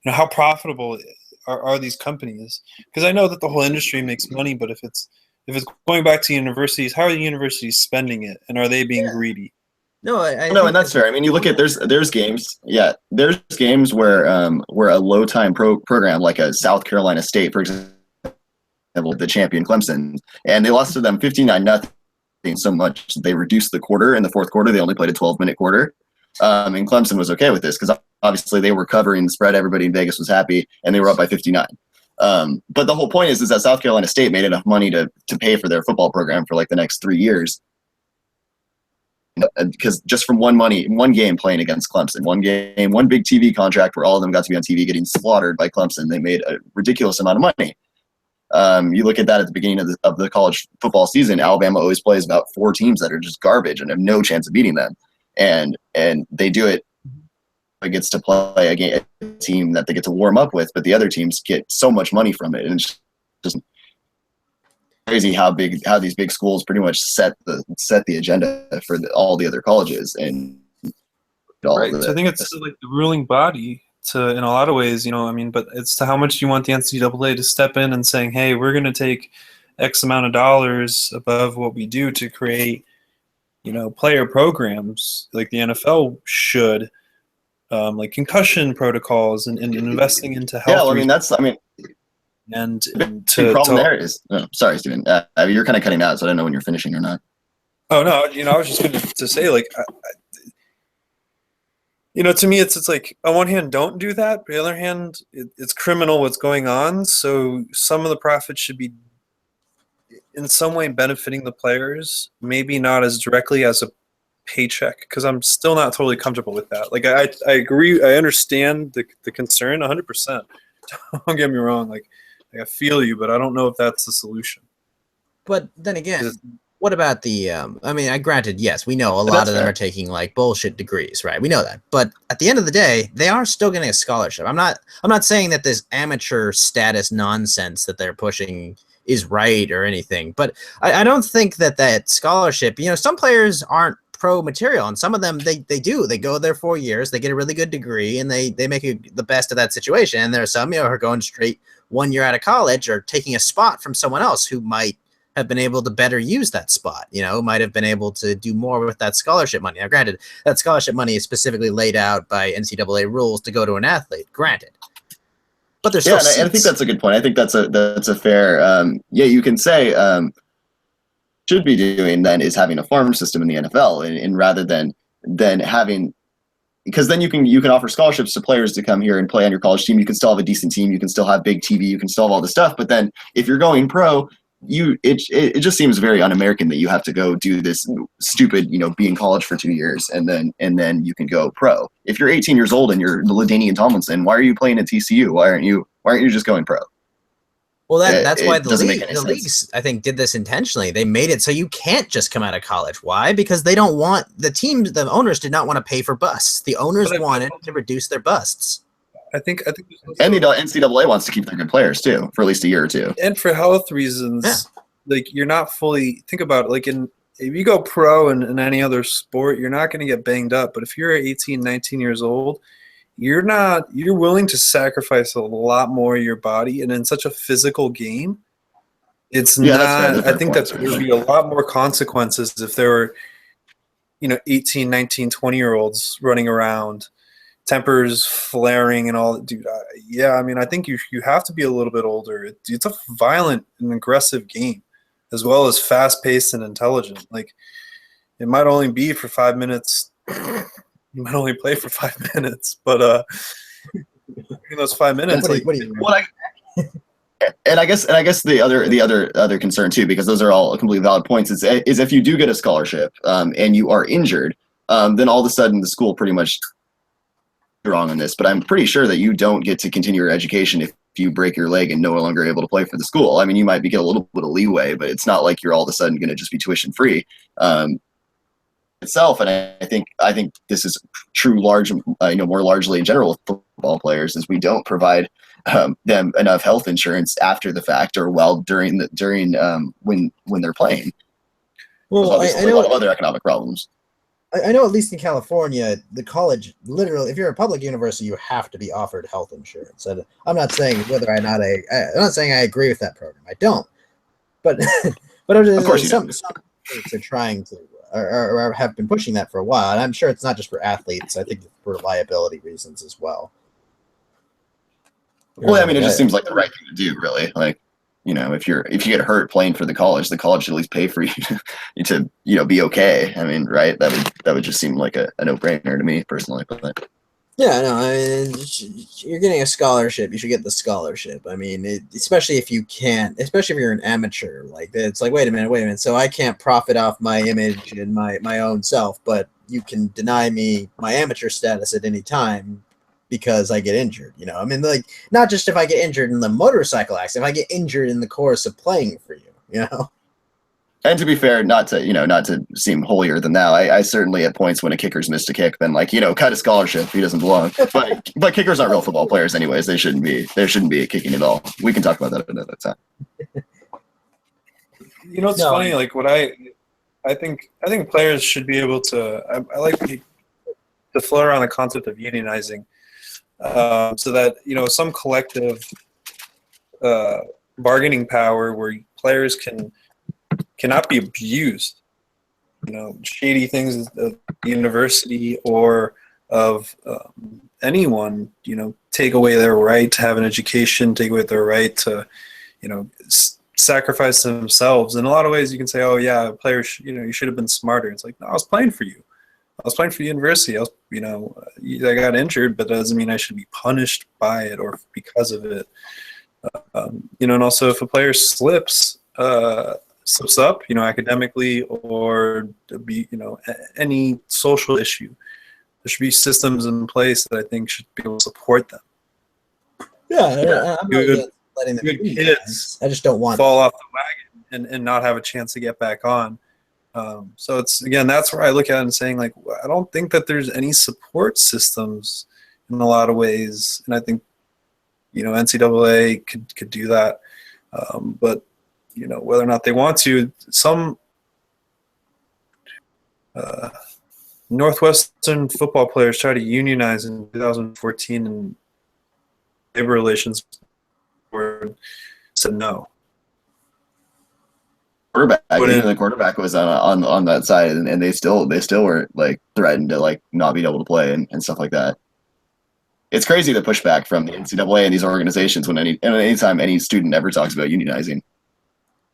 how profitable are these companies? Because I know that the whole industry makes money, but if it's going back to universities, how are the universities spending it, and are they being greedy? No, and that's fair. I mean, you look at there's games, there's games where a low time program like a South Carolina State, for example, the champion Clemson, and they lost to them 59-0 so much they reduced the quarter. In the fourth quarter, they only played a 12-minute quarter, and Clemson was okay with this because obviously they were covering the spread. Everybody in Vegas was happy, and they were up by 59. But the whole point is that South Carolina State made enough money to pay for their football program for the next 3 years. Because just from one game playing against Clemson, one big TV contract where all of them got to be on TV getting slaughtered by Clemson, they made a ridiculous amount of money. You look at that at the beginning of the college football season, Alabama always plays about 4 teams that are just garbage and have no chance of beating them. And they do it. It gets to play a team that they get to warm up with, but the other teams get so much money from it. And it's just crazy how these big schools pretty much set the agenda for all the other colleges and right. So I think it's like the ruling body in a lot of ways, but it's to how much you want the NCAA to step in and saying, hey, we're going to take X amount of dollars above what we do to create, player programs like the NFL should, like concussion protocols and investing into health. Yeah, And the problem there is, sorry, Steven, you're kind of cutting out, so I don't know when you're finishing or not. Oh no, I was just going to say, like, to me, it's like, on one hand, don't do that. But on the other hand, it's criminal what's going on. So some of the profits should be in some way benefiting the players, maybe not as directly as a paycheck, because I'm still not totally comfortable with that. Like, I agree, I understand the concern 100%. Don't get me wrong, like I feel you, but I don't know if that's the solution. But then again, what about granted, yes, we know a lot of them are taking like bullshit degrees, right? We know that. But at the end of the day, they are still getting a scholarship. I'm not saying that this amateur status nonsense that they're pushing is right or anything, but I don't think that scholarship, some players aren't pro material, and some of them they go there 4 years, they get a really good degree, and they make the best of that situation. And there are some who are going straight 1 year out of college or taking a spot from someone else who might have been able to better use that spot, might have been able to do more with that scholarship money. Now, granted, that scholarship money is specifically laid out by NCAA rules to go to an athlete, granted. But there's still and I think that's a good point. I think that's a fair, you can say should be doing then is having a farm system in the NFL, and rather than having, because then you can offer scholarships to players to come here and play on your college team. You can still have a decent team. You can still have big TV. You can still have all this stuff. But then if you're going pro, it just seems very un-American that you have to go do this stupid, be in college for 2 years and then you can go pro. If you're 18 years old and you're LaDainian Tomlinson, why are you playing at TCU? Why aren't you just going pro? Well, that's why the sense. leagues, I think, did this intentionally. They made it so you can't just come out of college. Why? Because they don't want the owners did not want to pay for busts. The owners wanted to reduce their busts. I think, and the NCAA wants to keep their good players too for at least a year or two. And for health reasons, like you're not fully think about it, like if you go pro in any other sport, you're not going to get banged up. But if you're 18, 19 years old, you're willing to sacrifice a lot more of your body, and in such a physical game, it's not. I think there would be a lot more consequences if there were, 18, 19, 20-year-olds running around, tempers flaring and all. Dude, I think you have to be a little bit older. It's a violent and aggressive game, as well as fast-paced and intelligent. Like, it might only be for 5 minutes. You might only play for 5 minutes, but in those 5 minutes, and I guess the other concern too, because those are all completely valid points, is if you do get a scholarship and you are injured, then all of a sudden the school pretty much wrong on this, but I'm pretty sure that you don't get to continue your education if you break your leg and no longer able to play for the school. I mean, you might get a little bit of leeway, but it's not like you're all of a sudden going to just be tuition free. Itself, and I think this is true more largely in general with football players, is we don't provide them enough health insurance after the fact or during when they're playing. Well, I know a lot of other economic problems. I know at least in California, the college, literally, if you're a public university, you have to be offered health insurance. And I'm not saying I'm not saying I agree with that program. I don't. But of course some states are trying to or have been pushing that for a while. And I'm sure it's not just for athletes. I think for liability reasons as well. Well, I mean, it just seems like the right thing to do, really. Like, if you get hurt playing for the college should at least pay for you to be okay. I mean, right? That would just seem like a no-brainer to me personally. But yeah, no, I mean, you're getting a scholarship. You should get the scholarship. I mean, especially if you're an amateur. Like, it's like, wait a minute. So I can't profit off my image and my own self, but you can deny me my amateur status at any time because I get injured. I mean, like, not just if I get injured in the motorcycle accident, if I get injured in the course of playing for you, And to be fair, not to seem holier than thou, I certainly at points when a kicker's missed a kick, been like, cut a scholarship. He doesn't belong. But kickers aren't real football players, anyways. They shouldn't be. There shouldn't be a kicking at all. We can talk about that another time. It's funny. Like, what I think players should be able to. I like to float around the concept of unionizing, so that some collective bargaining power where players cannot be abused. Shady things of the university or of anyone, take away their right to have an education, take away their right to, sacrifice themselves. In a lot of ways, you can say, "Oh yeah, players, you should have been smarter." It's like, no, I was playing for you. I was playing for the university. I got injured, but that doesn't mean I should be punished by it or because of it. And also if a player slips up, academically or any social issue, there should be systems in place that I think should be able to support them. Yeah, I'm not letting them kids. I just don't want fall off the wagon and not have a chance to get back on. So it's, again, that's where I look at it and saying, like, I don't think that there's any support systems in a lot of ways, and I think NCAA could do that, but whether or not they want to, some Northwestern football players tried to unionize in 2014, and labor relations board said no. quarterback. But Even the quarterback was on that side, and they still were like threatened to like not being able to play and stuff like that. It's crazy the pushback from the NCAA and these organizations when anytime any student ever talks about unionizing.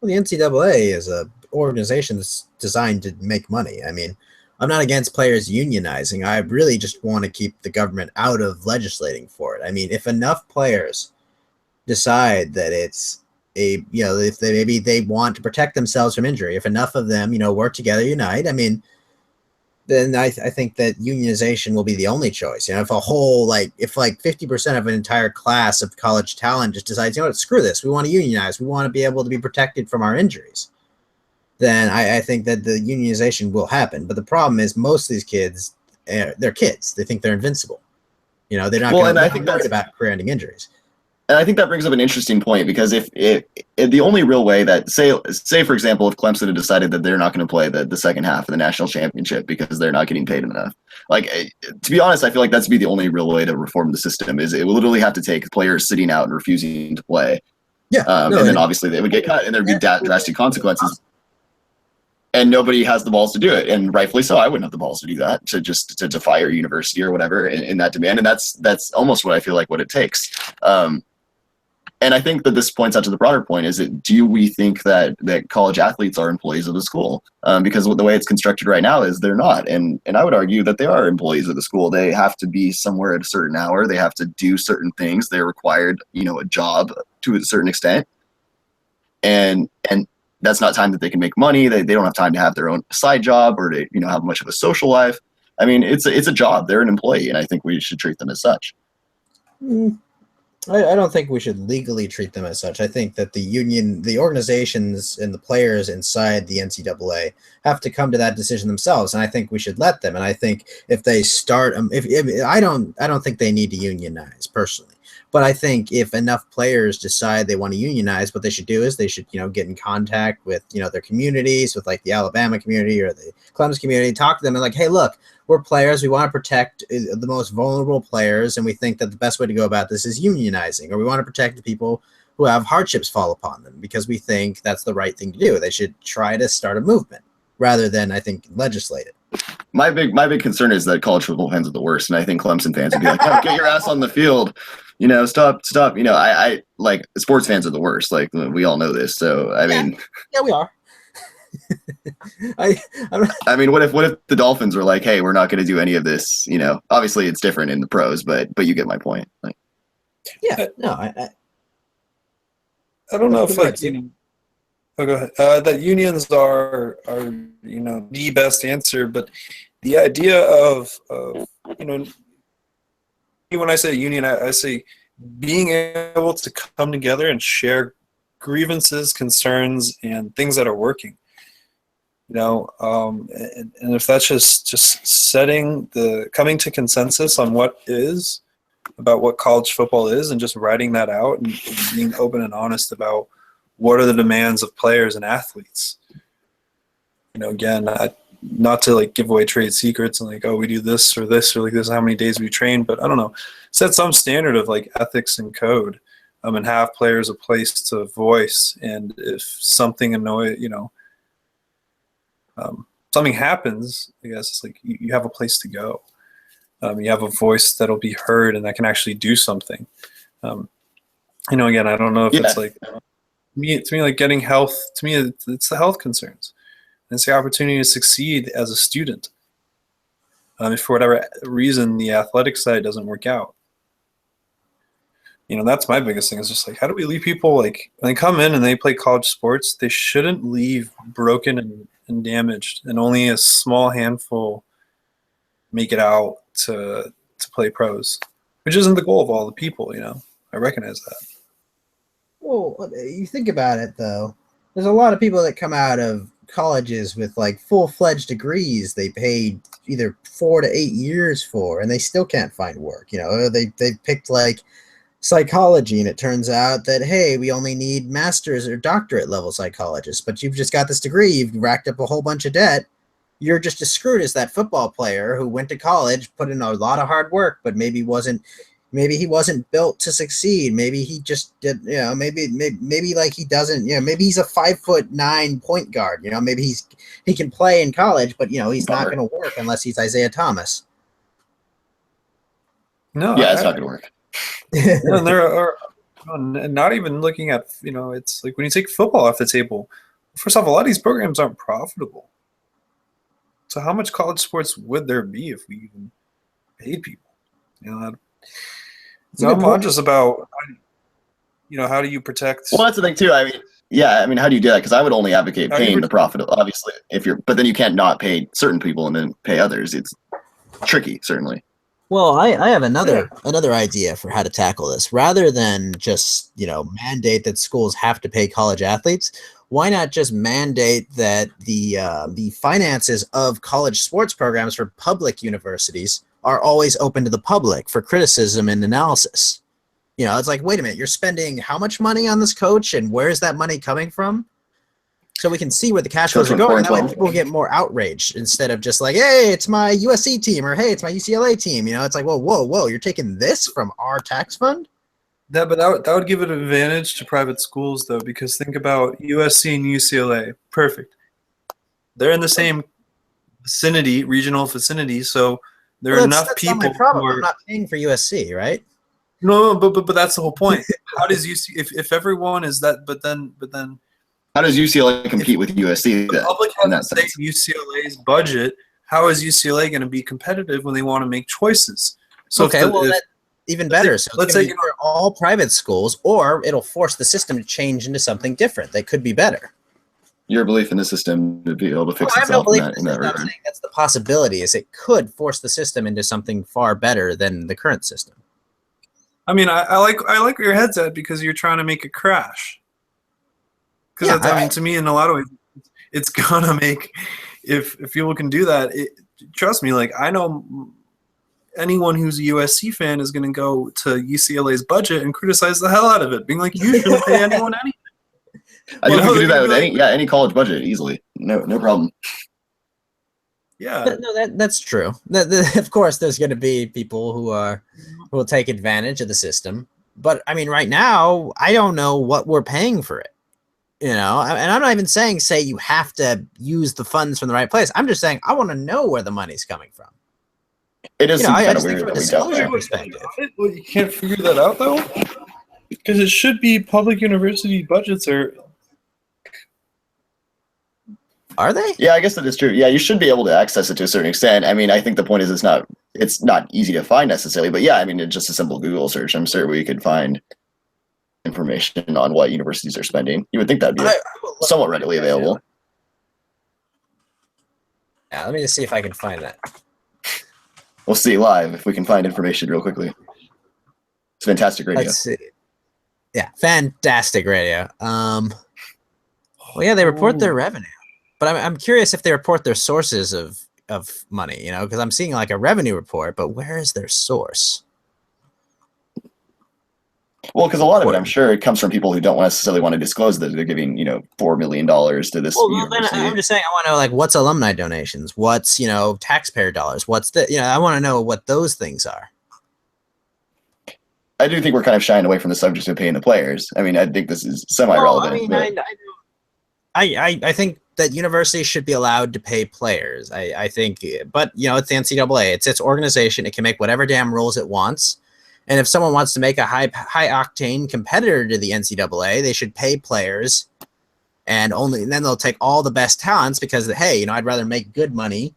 Well, the NCAA is a organization that's designed to make money. I mean, I'm not against players unionizing. I really just want to keep the government out of legislating for it. I mean, if enough players decide that it's if maybe they want to protect themselves from injury, if enough of them, work together, unite, I mean, then I think that unionization will be the only choice. If a whole, if 50% of an entire class of college talent just decides, screw this, we want to unionize, we want to be able to be protected from our injuries, then I think that the unionization will happen. But the problem is most of these kids, they're kids. They think they're invincible. They're not worried about career-ending injuries. And I think that brings up an interesting point, because if the only real way that say for example, if Clemson had decided that they're not going to play the second half of the national championship because they're not getting paid enough, to be honest, I feel like that's be the only real way to reform the system. Is it will literally have to take players sitting out and refusing to play. Yeah, and then obviously they would get cut, and there'd be drastic consequences. And nobody has the balls to do it, and rightfully so. I wouldn't have the balls to do that, to fire a university or whatever in that demand, and that's almost what I feel like what it takes. And I think that this points out to the broader point: is it do we think that college athletes are employees of the school? Because the way it's constructed right now is they're not, and I would argue that they are employees of the school. They have to be somewhere at a certain hour. They have to do certain things. They're required, a job to a certain extent, and that's not time that they can make money. They don't have time to have their own side job or to have much of a social life. I mean, it's a job. They're an employee, and I think we should treat them as such. I don't think we should legally treat them as such. I think that the organizations and the players inside the NCAA have to come to that decision themselves, and I think we should let them. And I think if they start, I don't think they need to unionize personally. But I think if enough players decide they want to unionize, what they should do is they should, get in contact with, their communities, with like the Alabama community or the Clemson community, talk to them and like, hey, look, we're players. We want to protect the most vulnerable players. And we think that the best way to go about this is unionizing, or we want to protect the people who have hardships fall upon them because we think that's the right thing to do. They should try to start a movement rather than, I think, legislate it. My big concern is that college football fans are the worst. And I think Clemson fans would be like, oh, get your ass on the field. Stop. I like sports fans are the worst. Like we all know this. So I mean, yeah, we are. I mean, what if the Dolphins were like, hey, we're not going to do any of this? Obviously it's different in the pros, but you get my point. Like, yeah, no, I don't know if oh, go ahead. That unions are the best answer, but the idea of when I say union, I say being able to come together and share grievances, concerns, and things that are working. And if that's just coming to consensus on what is about what college football is, and just writing that out and being open and honest about what are the demands of players and athletes. Again, not to like give away trade secrets and like, oh, we do this or like this is how many days we train, but I don't know, set some standard of like ethics and code, and have players a place to voice. And if something something happens, I guess it's like you have a place to go. You have a voice that'll be heard and that can actually do something. Again, I don't know if it's like to me like getting health. To me, it's the health concerns. It's the opportunity to succeed as a student. If for whatever reason the athletic side doesn't work out, that's my biggest thing. Is just like, how do we leave people, like when they come in and they play college sports, they shouldn't leave broken and damaged, and only a small handful make it out to play pros, which isn't the goal of all the people. I recognize that. Well, you think about it though. There's a lot of people that come out of colleges with like full-fledged degrees they paid either 4 to 8 years for, and they still can't find work. They picked like psychology, and it turns out that, hey, we only need master's or doctorate level psychologists, but you've just got this degree, you've racked up a whole bunch of debt, you're just as screwed as that football player who went to college, put in a lot of hard work, but maybe Maybe he wasn't built to succeed. Maybe he just did, maybe like he doesn't, maybe he's a 5'9" point guard. Maybe he can play in college, but he's not going to work unless he's Isaiah Thomas. No, Yeah, it's not going to work. And there are not even looking at, it's like when you take football off the table, first off, a lot of these programs aren't profitable. So how much college sports would there be if we even paid people? I'm just about, how do you protect? Well, that's the thing too. I mean, how do you do that? Because I would only advocate paying the profit, obviously. But then you can't not pay certain people and then pay others. It's tricky, certainly. Well, I have another idea for how to tackle this. Rather than just mandate that schools have to pay college athletes, why not just mandate that the finances of college sports programs for public universities are always open to the public for criticism and analysis? It's like, wait a minute, you're spending how much money on this coach, and where is that money coming from? So we can see where the cash flows are going. That way people get more outraged instead of just like, hey, it's my USC team, or hey, it's my UCLA team. It's like, whoa, you're taking this from our tax fund? But that would give it an advantage to private schools, though, because think about USC and UCLA. Perfect. They're in the same regional vicinity, so there are enough people. Not my problem. I'm not paying for USC, right? No, but that's the whole point. How does UC if everyone is that? But then. How does UCLA compete with USC? The public has to take UCLA's budget. How is UCLA going to be competitive when they want to make choices? So even better. So let's say all private schools, or it'll force the system to change into something different. They could be better. Your belief in the system to be able to fix itself in that regard. I'm saying that's the possibility. Is it could force the system into something far better than the current system. I mean, I like where your head's at, because you're trying to make it crash. Because to me, in a lot of ways, it's gonna make if people can do that. Trust me, like I know anyone who's a USC fan is gonna go to UCLA's budget and criticize the hell out of it, being like, you shouldn't pay anyone anything. I think you can do that with any college budget easily. No problem. Yeah, no, that's true. Of course, there's going to be people who will take advantage of the system. But I mean, right now, I don't know what we're paying for it. And I'm not even saying say you have to use the funds from the right place. I'm just saying I want to know where the money's coming from. It is kind of weird. From a disclosure perspective. Well, you can't figure that out though, because it should be public university budgets Are they? Yeah, I guess that is true. Yeah, you should be able to access it to a certain extent. I mean, I think the point is it's not easy to find necessarily, but yeah, I mean, it's just a simple Google search. I'm sure we could find information on what universities are spending. You would think that'd be somewhat readily available. Yeah, let me just see if I can find that. We'll see live if we can find information real quickly. It's fantastic radio. Let's see. Yeah, fantastic radio. Well, yeah, they report their revenue, but I'm curious if they report their sources of money. Because I'm seeing like a revenue report, but where is their source? Well, because a lot of it, I'm sure, it comes from people who don't necessarily want to disclose that they're giving, $4 million to this university. I'm just saying, I want to know, like, what's alumni donations? What's, taxpayer dollars? What's I want to know what those things are. I do think we're kind of shying away from the subject of paying the players. I mean, I think this is semi-relevant. Well, I think that universities should be allowed to pay players. I think, but, it's the NCAA. It's its organization. It can make whatever damn rules it wants. And if someone wants to make a high octane competitor to the NCAA, they should pay players, and then they'll take all the best talents because, hey, I'd rather make good money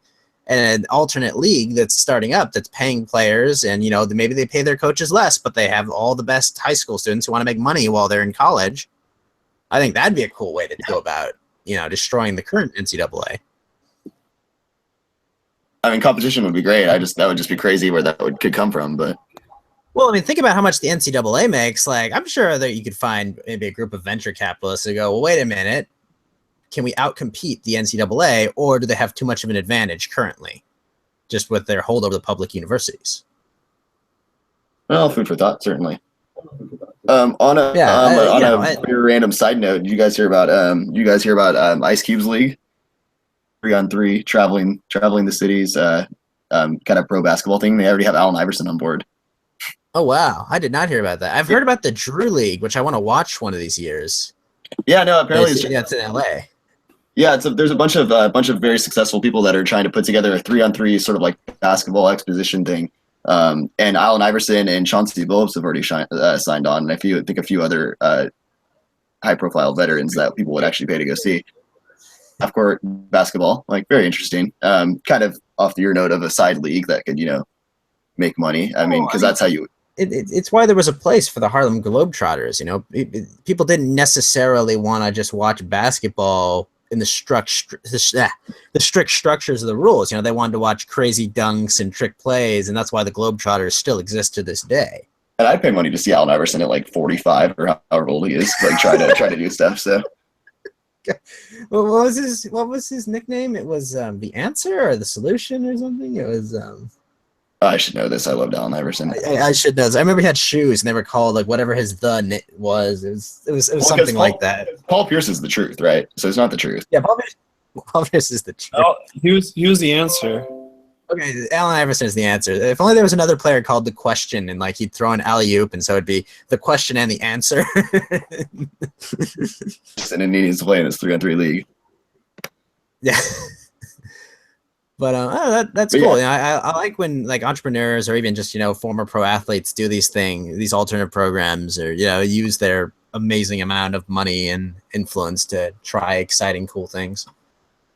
in an alternate league that's starting up that's paying players, and maybe they pay their coaches less, but they have all the best high school students who want to make money while they're in college. I think that'd be a cool way to go about destroying the current NCAA. I mean, competition would be great. That would just be crazy where that could come from, but. Well, I mean, think about how much the NCAA makes. Like, I'm sure that you could find maybe a group of venture capitalists who go, well, wait a minute. Can we outcompete the NCAA, or do they have too much of an advantage currently just with their hold over the public universities? Well, food for thought, certainly. On a very random side note, did you guys hear about Ice Cube's league? 3-on-3, traveling the cities, kind of pro basketball thing. They already have Allen Iverson on board. Oh wow, I did not hear about that. I've heard about the Drew League, which I want to watch one of these years. Yeah, no, apparently It's in LA. yeah, there's a bunch of very successful people that are trying to put together a 3-on-3 sort of like basketball exposition thing. And Allen Iverson and Chauncey Billups have already signed on, and I think a few other high profile veterans that people would actually pay to go see. Half court basketball, like very interesting. Kind of off the ear note of a side league that could make money. I mean, because that's how you. It's why there was a place for the Harlem Globetrotters. People didn't necessarily want to just watch basketball in the strict structures of the rules. They wanted to watch crazy dunks and trick plays, and that's why the Globetrotters still exist to this day. And I'd pay money to see Allen Iverson at like 45 or however old he is, like try to do stuff. So. What was his nickname? It was the answer or the solution or something. It was. I should know this. I loved Allen Iverson. I should know this. I remember he had shoes, and they were called like whatever his was. It was something like that. Paul Pierce is the truth, right? So it's not the truth. Yeah, Paul Pierce is the truth. Oh, he was the answer. Okay, Allen Iverson is the answer. If only there was another player called the question, and like he'd throw an alley-oop, and so it'd be the question and the answer. And then he needs to play in his 3-on-3 league. Yeah. But that's cool. Yeah. I like when like entrepreneurs or even just former pro athletes do these alternative programs, or use their amazing amount of money and influence to try exciting, cool things.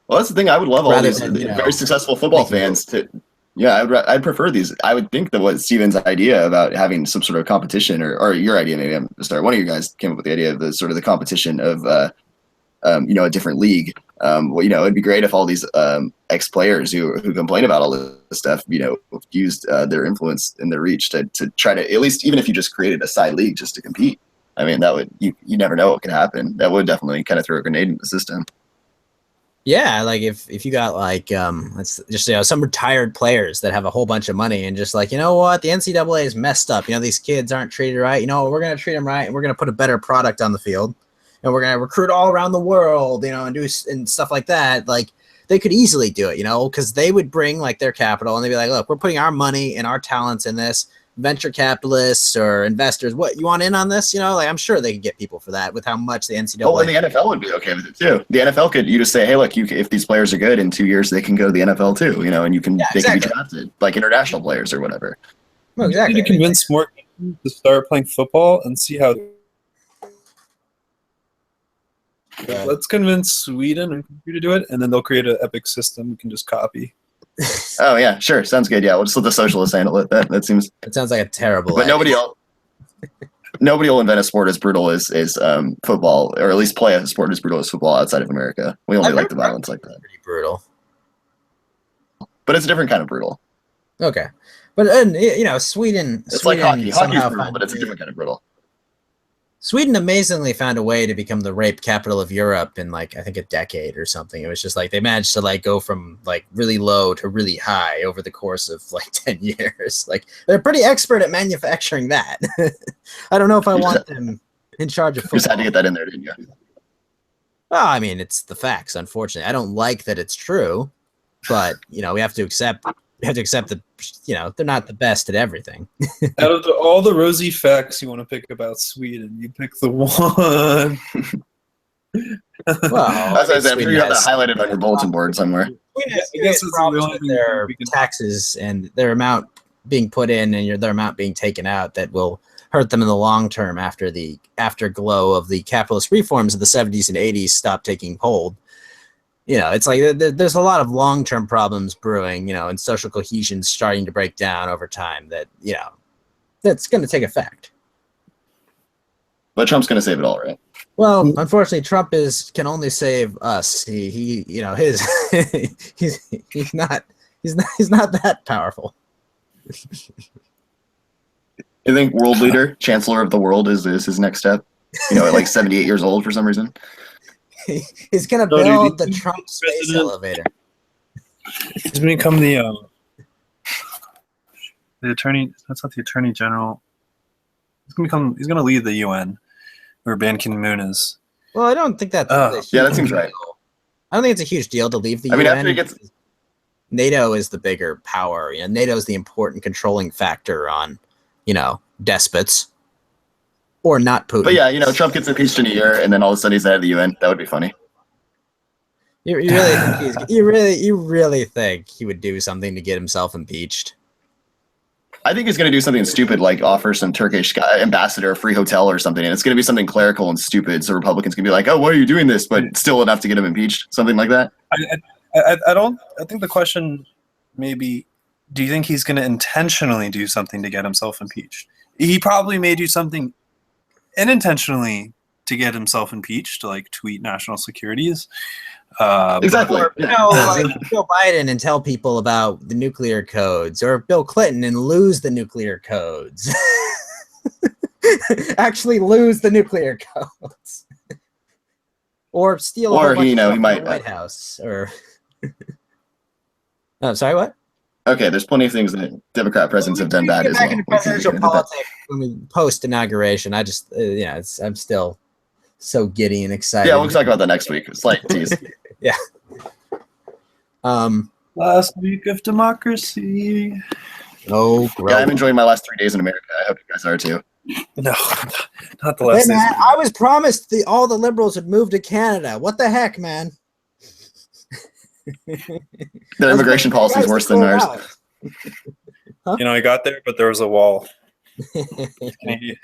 Well, that's the thing. I would love all these very successful football fans to. Yeah, I'd prefer these. I would think that what Steven's idea about having some sort of competition, or your idea, maybe I'm to start. One of you guys came up with the idea of the sort of the competition of a different league. It'd be great if all these ex-players who complain about all this stuff, used their influence and their reach to try to, at least even if you just created a side league just to compete. I mean, that would you never know what could happen. That would definitely kind of throw a grenade in the system. Yeah, like if you got like let's just some retired players that have a whole bunch of money and just like what, the NCAA is messed up. These kids aren't treated right. We're gonna treat them right, and we're gonna put a better product on the field. And we're going to recruit all around the world, and do and stuff like that. Like they could easily do it, because they would bring like their capital and they'd be like, look, we're putting our money and our talents in this. Venture capitalists or investors, what, you want in on this? Like I'm sure they could get people for that with how much the NCAA. Oh, and the NFL would be okay with it too. The NFL could just say, hey, look, if these players are good in 2 years, they can go to the NFL too, and you can they can be drafted like international players or whatever. Well, exactly. You need to convince more people to start playing football and see how. Let's convince Sweden and you to do it, and then they'll create an epic system we can just copy. Oh yeah, sure, sounds good. Yeah, we'll just let the socialists handle it. That seems. It sounds like a terrible. But idea. nobody will invent a sport as brutal as football, or at least play a sport as brutal as football outside of America. We only like the violence like that. Pretty brutal. But it's a different kind of brutal. Okay, but Sweden. It's like hockey. Hockey's brutal, but it's a different kind of brutal. Sweden amazingly found a way to become the rape capital of Europe in like I think a decade or something. It was just like they managed to like go from like really low to really high over the course of like 10 years. Like they're pretty expert at manufacturing that. I don't know if I want them in charge of football. Just had to get that in there, didn't you? Well, I mean, it's the facts, unfortunately. I don't like that it's true, but we have to accept that they're not the best at everything. Out of all the rosy facts you want to pick about Sweden, you pick the one. Well, I'm sure you have that highlighted on your bulletin board somewhere. I guess it's problems with their taxes and their amount being put in and their amount being taken out that will hurt them in the long term after the afterglow of the capitalist reforms of the 70s and 80s stop taking hold. It's like there's a lot of long-term problems brewing, and social cohesion starting to break down over time that, that's going to take effect. But Trump's going to save it all, right? Well, unfortunately, Trump can only save us. He's not that powerful. You think world leader, chancellor of the world is his next step? At like 78 years old for some reason? He's gonna build the Trump space elevator. He's gonna become the attorney. That's not the attorney general. He's gonna lead the UN, where Ban Ki-moon is. Well, I don't think that's. Yeah, that seems right. I don't think it's a huge deal to leave the UN. I mean, after he gets. NATO is the bigger power. NATO is the important controlling factor on, despots, or not Putin. But yeah, you know, Trump gets impeached in a year, and then all of a sudden he's out of the UN. That would be funny. You really think you really think he would do something to get himself impeached? I think he's going to do something stupid, like offer some Turkish ambassador a free hotel or something, and it's going to be something clerical and stupid. So Republicans can be like, "Oh, why are you doing this?" But still enough to get him impeached, something like that. I don't. I think the question maybe, do you think he's going to intentionally do something to get himself impeached? He probably may do something unintentionally to get himself impeached, like tweet national securities. Exactly. Or, you know, like Joe Biden and tell people about the nuclear codes, or Bill Clinton and lose the nuclear codes. Actually, lose the nuclear codes, or steal. Or he might White House, or. Oh, sorry, what? Okay, there's plenty of things that Democrat presidents have done bad as well. Into presidential politics when we post inauguration. I just, I'm still so giddy and excited. Yeah, we'll talk about that next week. It's like, geez. Yeah. Last week of democracy. Oh, yeah, I'm enjoying my last 3 days in America. I hope you guys are too. No, not the last. Hey, man, I was promised all the liberals would move to Canada. What the heck, man? Their immigration policy is worse than ours. Huh? You know, I got there, but there was a wall. The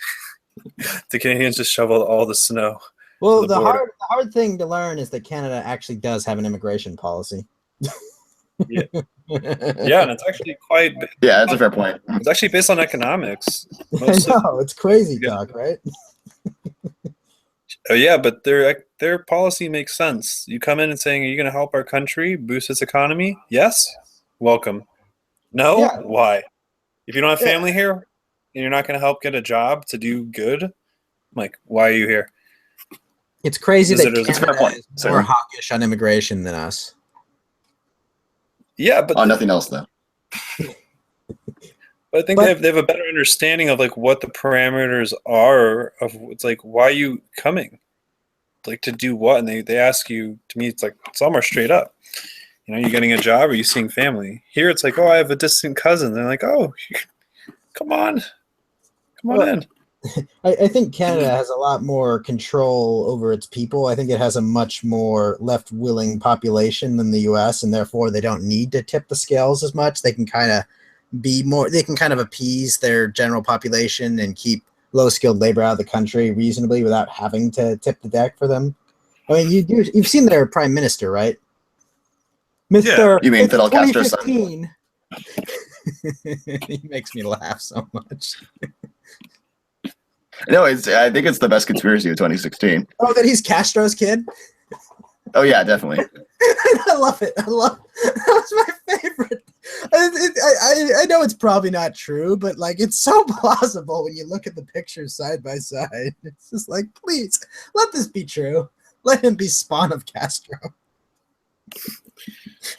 Canadians just shoveled all the snow. Well, the hard thing to learn is that Canada actually does have an immigration policy. Yeah, and it's actually quite. Yeah, that's a fair point. It's actually based on economics. I know, it's crazy talk, right? Oh yeah, but their policy makes sense. You come in and saying, "Are you going to help our country boost its economy?" Yes, welcome. No, Yeah. Why? If you don't have family here and you're not going to help get a job to do good, I'm like, why are you here? It's crazy that Visitors- Canada is more hawkish on immigration than us. Yeah, but On nothing else though. I think they have a better understanding of like what the parameters are of it's like, why are you coming? Like to do what? And they ask you, to me, it's like it's almost straight up. You know, you getting a job or you seeing family. Here it's like, oh, I have a distant cousin. They're like, oh, come on in. I think Canada has a lot more control over its people. I think it has a much more left-willing population than the U.S., and therefore they don't need to tip the scales as much. They can kind of appease their general population and keep low-skilled labor out of the country reasonably without having to tip the deck for them. I mean, you've seen their prime minister, right? Mr. You mean Fidel Castro's son? He makes me laugh so much. No, I think it's the best conspiracy of 2016. Oh, that he's Castro's kid? Oh yeah, definitely. I love it. That was my favorite. I know it's probably not true, but like it's so plausible when you look at the pictures side by side. It's just like, please let this be true. Let him be spawn of Castro.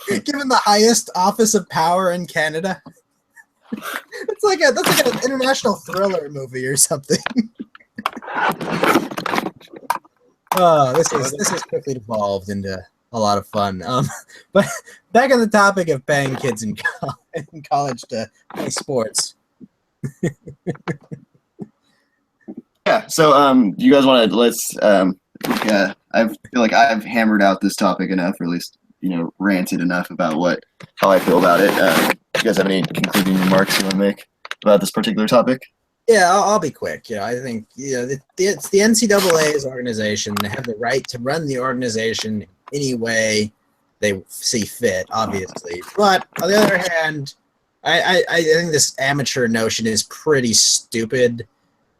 Given the highest office of power in Canada. That's like an international thriller movie or something. Oh, this has quickly evolved into a lot of fun. But back on the topic of paying kids in college to play sports. Yeah. So, you guys want to I feel like I've hammered out this topic enough, or at least ranted enough about how I feel about it. You guys have any concluding remarks you want to make about this particular topic? Yeah, I'll be quick. I think it's the NCAA's organization. They have the right to run the organization any way they see fit, obviously. But on the other hand, I think this amateur notion is pretty stupid.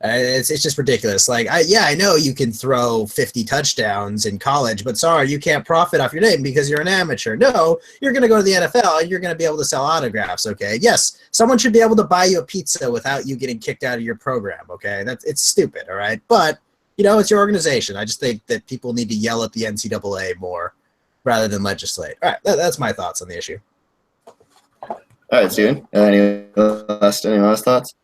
It's just ridiculous. Like, I know you can throw 50 touchdowns in college, but sorry, you can't profit off your name because you're an amateur. No, you're going to go to the NFL and you're going to be able to sell autographs, okay? Yes, someone should be able to buy you a pizza without you getting kicked out of your program, okay? It's stupid, all right? But, it's your organization. I just think that people need to yell at the NCAA more rather than legislate. All right, that's my thoughts on the issue. All right, Steven, any last thoughts?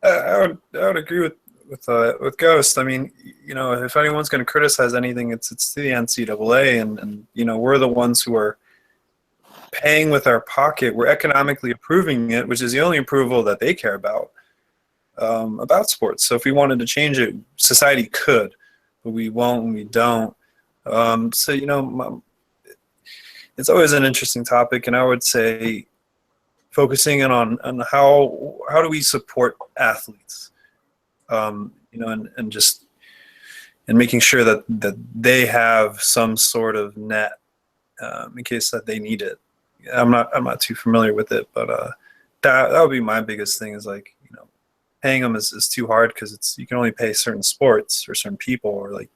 I would agree with Ghost. I mean, if anyone's going to criticize anything, it's the NCAA, and we're the ones who are paying with our pocket. We're economically approving it, which is the only approval that they care about. about sports. So if we wanted to change it, society could, but we won't and we don't. So, it's always an interesting topic, and I would say focusing in on how do we support athletes, and just and making sure that they have some sort of net in case that they need it. I'm not too familiar with it, but that would be my biggest thing is like, paying them is too hard because you can only pay certain sports or certain people or like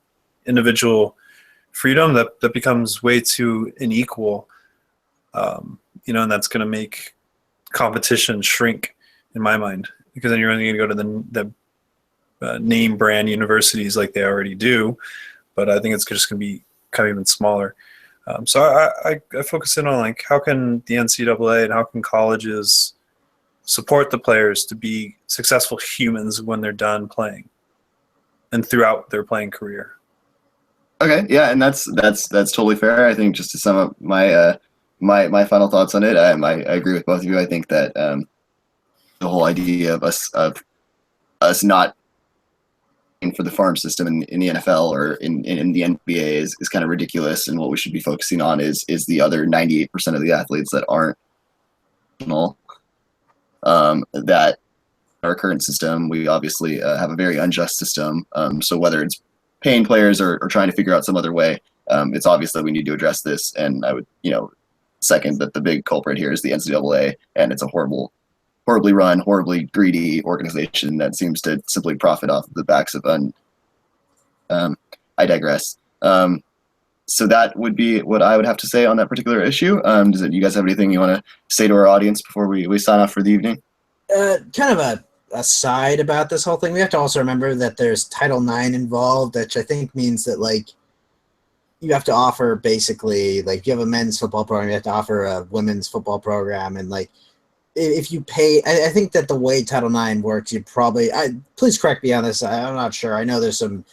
individual freedom that becomes way too unequal, and that's going to make competition shrink in my mind, because then you're only going to go to the name brand universities like they already do, but I think it's just going to become even smaller. So I focus in on like how can the NCAA and how can colleges support the players to be successful humans when they're done playing and throughout their playing career. Okay, yeah, and that's totally fair. I think just to sum up my my final thoughts on it, I agree with both of you. I think that the whole idea of us not for the farm system in the NFL or in the NBA is kind of ridiculous, and what we should be focusing on is the other 98% of the athletes that aren't professional. That our current system, we obviously have a very unjust system. So whether it's paying players or trying to figure out some other way, it's obvious that we need to address this. And I would, second that the big culprit here is the NCAA, and it's a horribly run, horribly greedy organization that seems to simply profit off the backs of I digress. So that would be what I would have to say on that particular issue. You guys have anything you want to say to our audience before we sign off for the evening? Kind of a aside about this whole thing, we have to also remember that there's Title IX involved, which I think means that like you have to offer basically like you have a men's football program, you have to offer a women's football program, and like if you pay, I think that the way Title IX works, you'd probably please correct me on this. I'm not sure. I know there's some.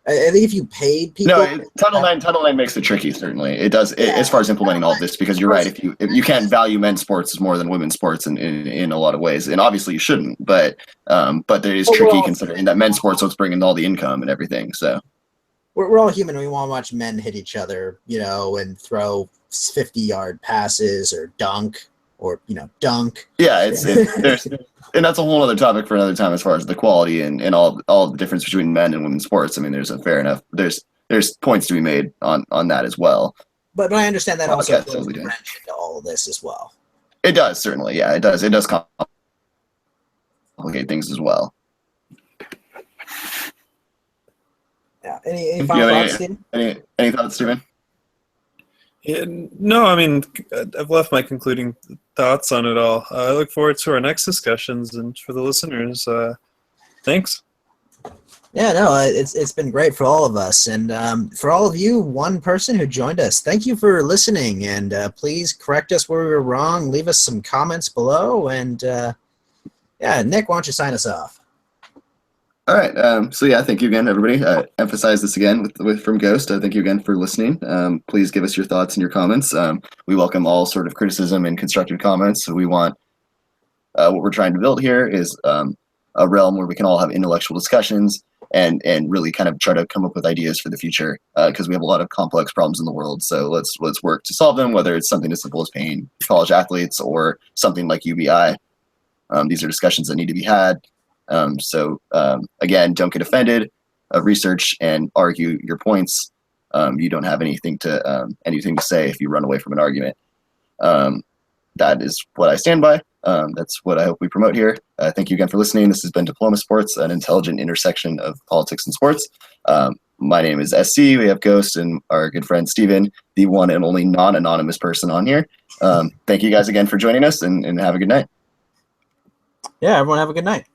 I think if you paid people, Title IX makes it tricky. Certainly, it does as far as implementing all of this, because you're right. If you can't value men's sports more than women's sports in a lot of ways, and obviously you shouldn't. But there is tricky considering that men's sports what's bringing all the income and everything. So we're all human. We want to watch men hit each other, and throw 50-yard passes or dunk. Yeah, there's and that's a whole other topic for another time as far as the quality and all the difference between men and women's sports. I mean, there's there's points to be made on that as well. But I understand that also goes into all of this as well. It does, certainly. Yeah, it does complicate things as well. Yeah. Any final thoughts, Stephen? Any thoughts, Stephen? Yeah, no, I mean, I've left my concluding thoughts on it all. I look forward to our next discussions, and for the listeners, thanks. Yeah, no, it's been great for all of us, and for all of you, one person who joined us, thank you for listening, and please correct us where we were wrong. Leave us some comments below, and Nick, why don't you sign us off? All right. So yeah, thank you again, everybody. Emphasize this again with from Ghost. Thank you again for listening. Please give us your thoughts and your comments. We welcome all sort of criticism and constructive comments. We want what we're trying to build here is a realm where we can all have intellectual discussions and really kind of try to come up with ideas for the future, because we have a lot of complex problems in the world. So let's work to solve them, whether it's something as simple as paying college athletes or something like UBI. These are discussions that need to be had. Again, don't get offended. Research and argue your points. You don't have anything to say if you run away from an argument. That is what I stand by. That's what I hope we promote here. Thank you again for listening. This has been Diploma Sports, an intelligent intersection of politics and sports. My name is SC. We have Ghost and our good friend Steven, the one and only non-anonymous person on here. Thank you guys again for joining us, and have a good night. Yeah, everyone have a good night.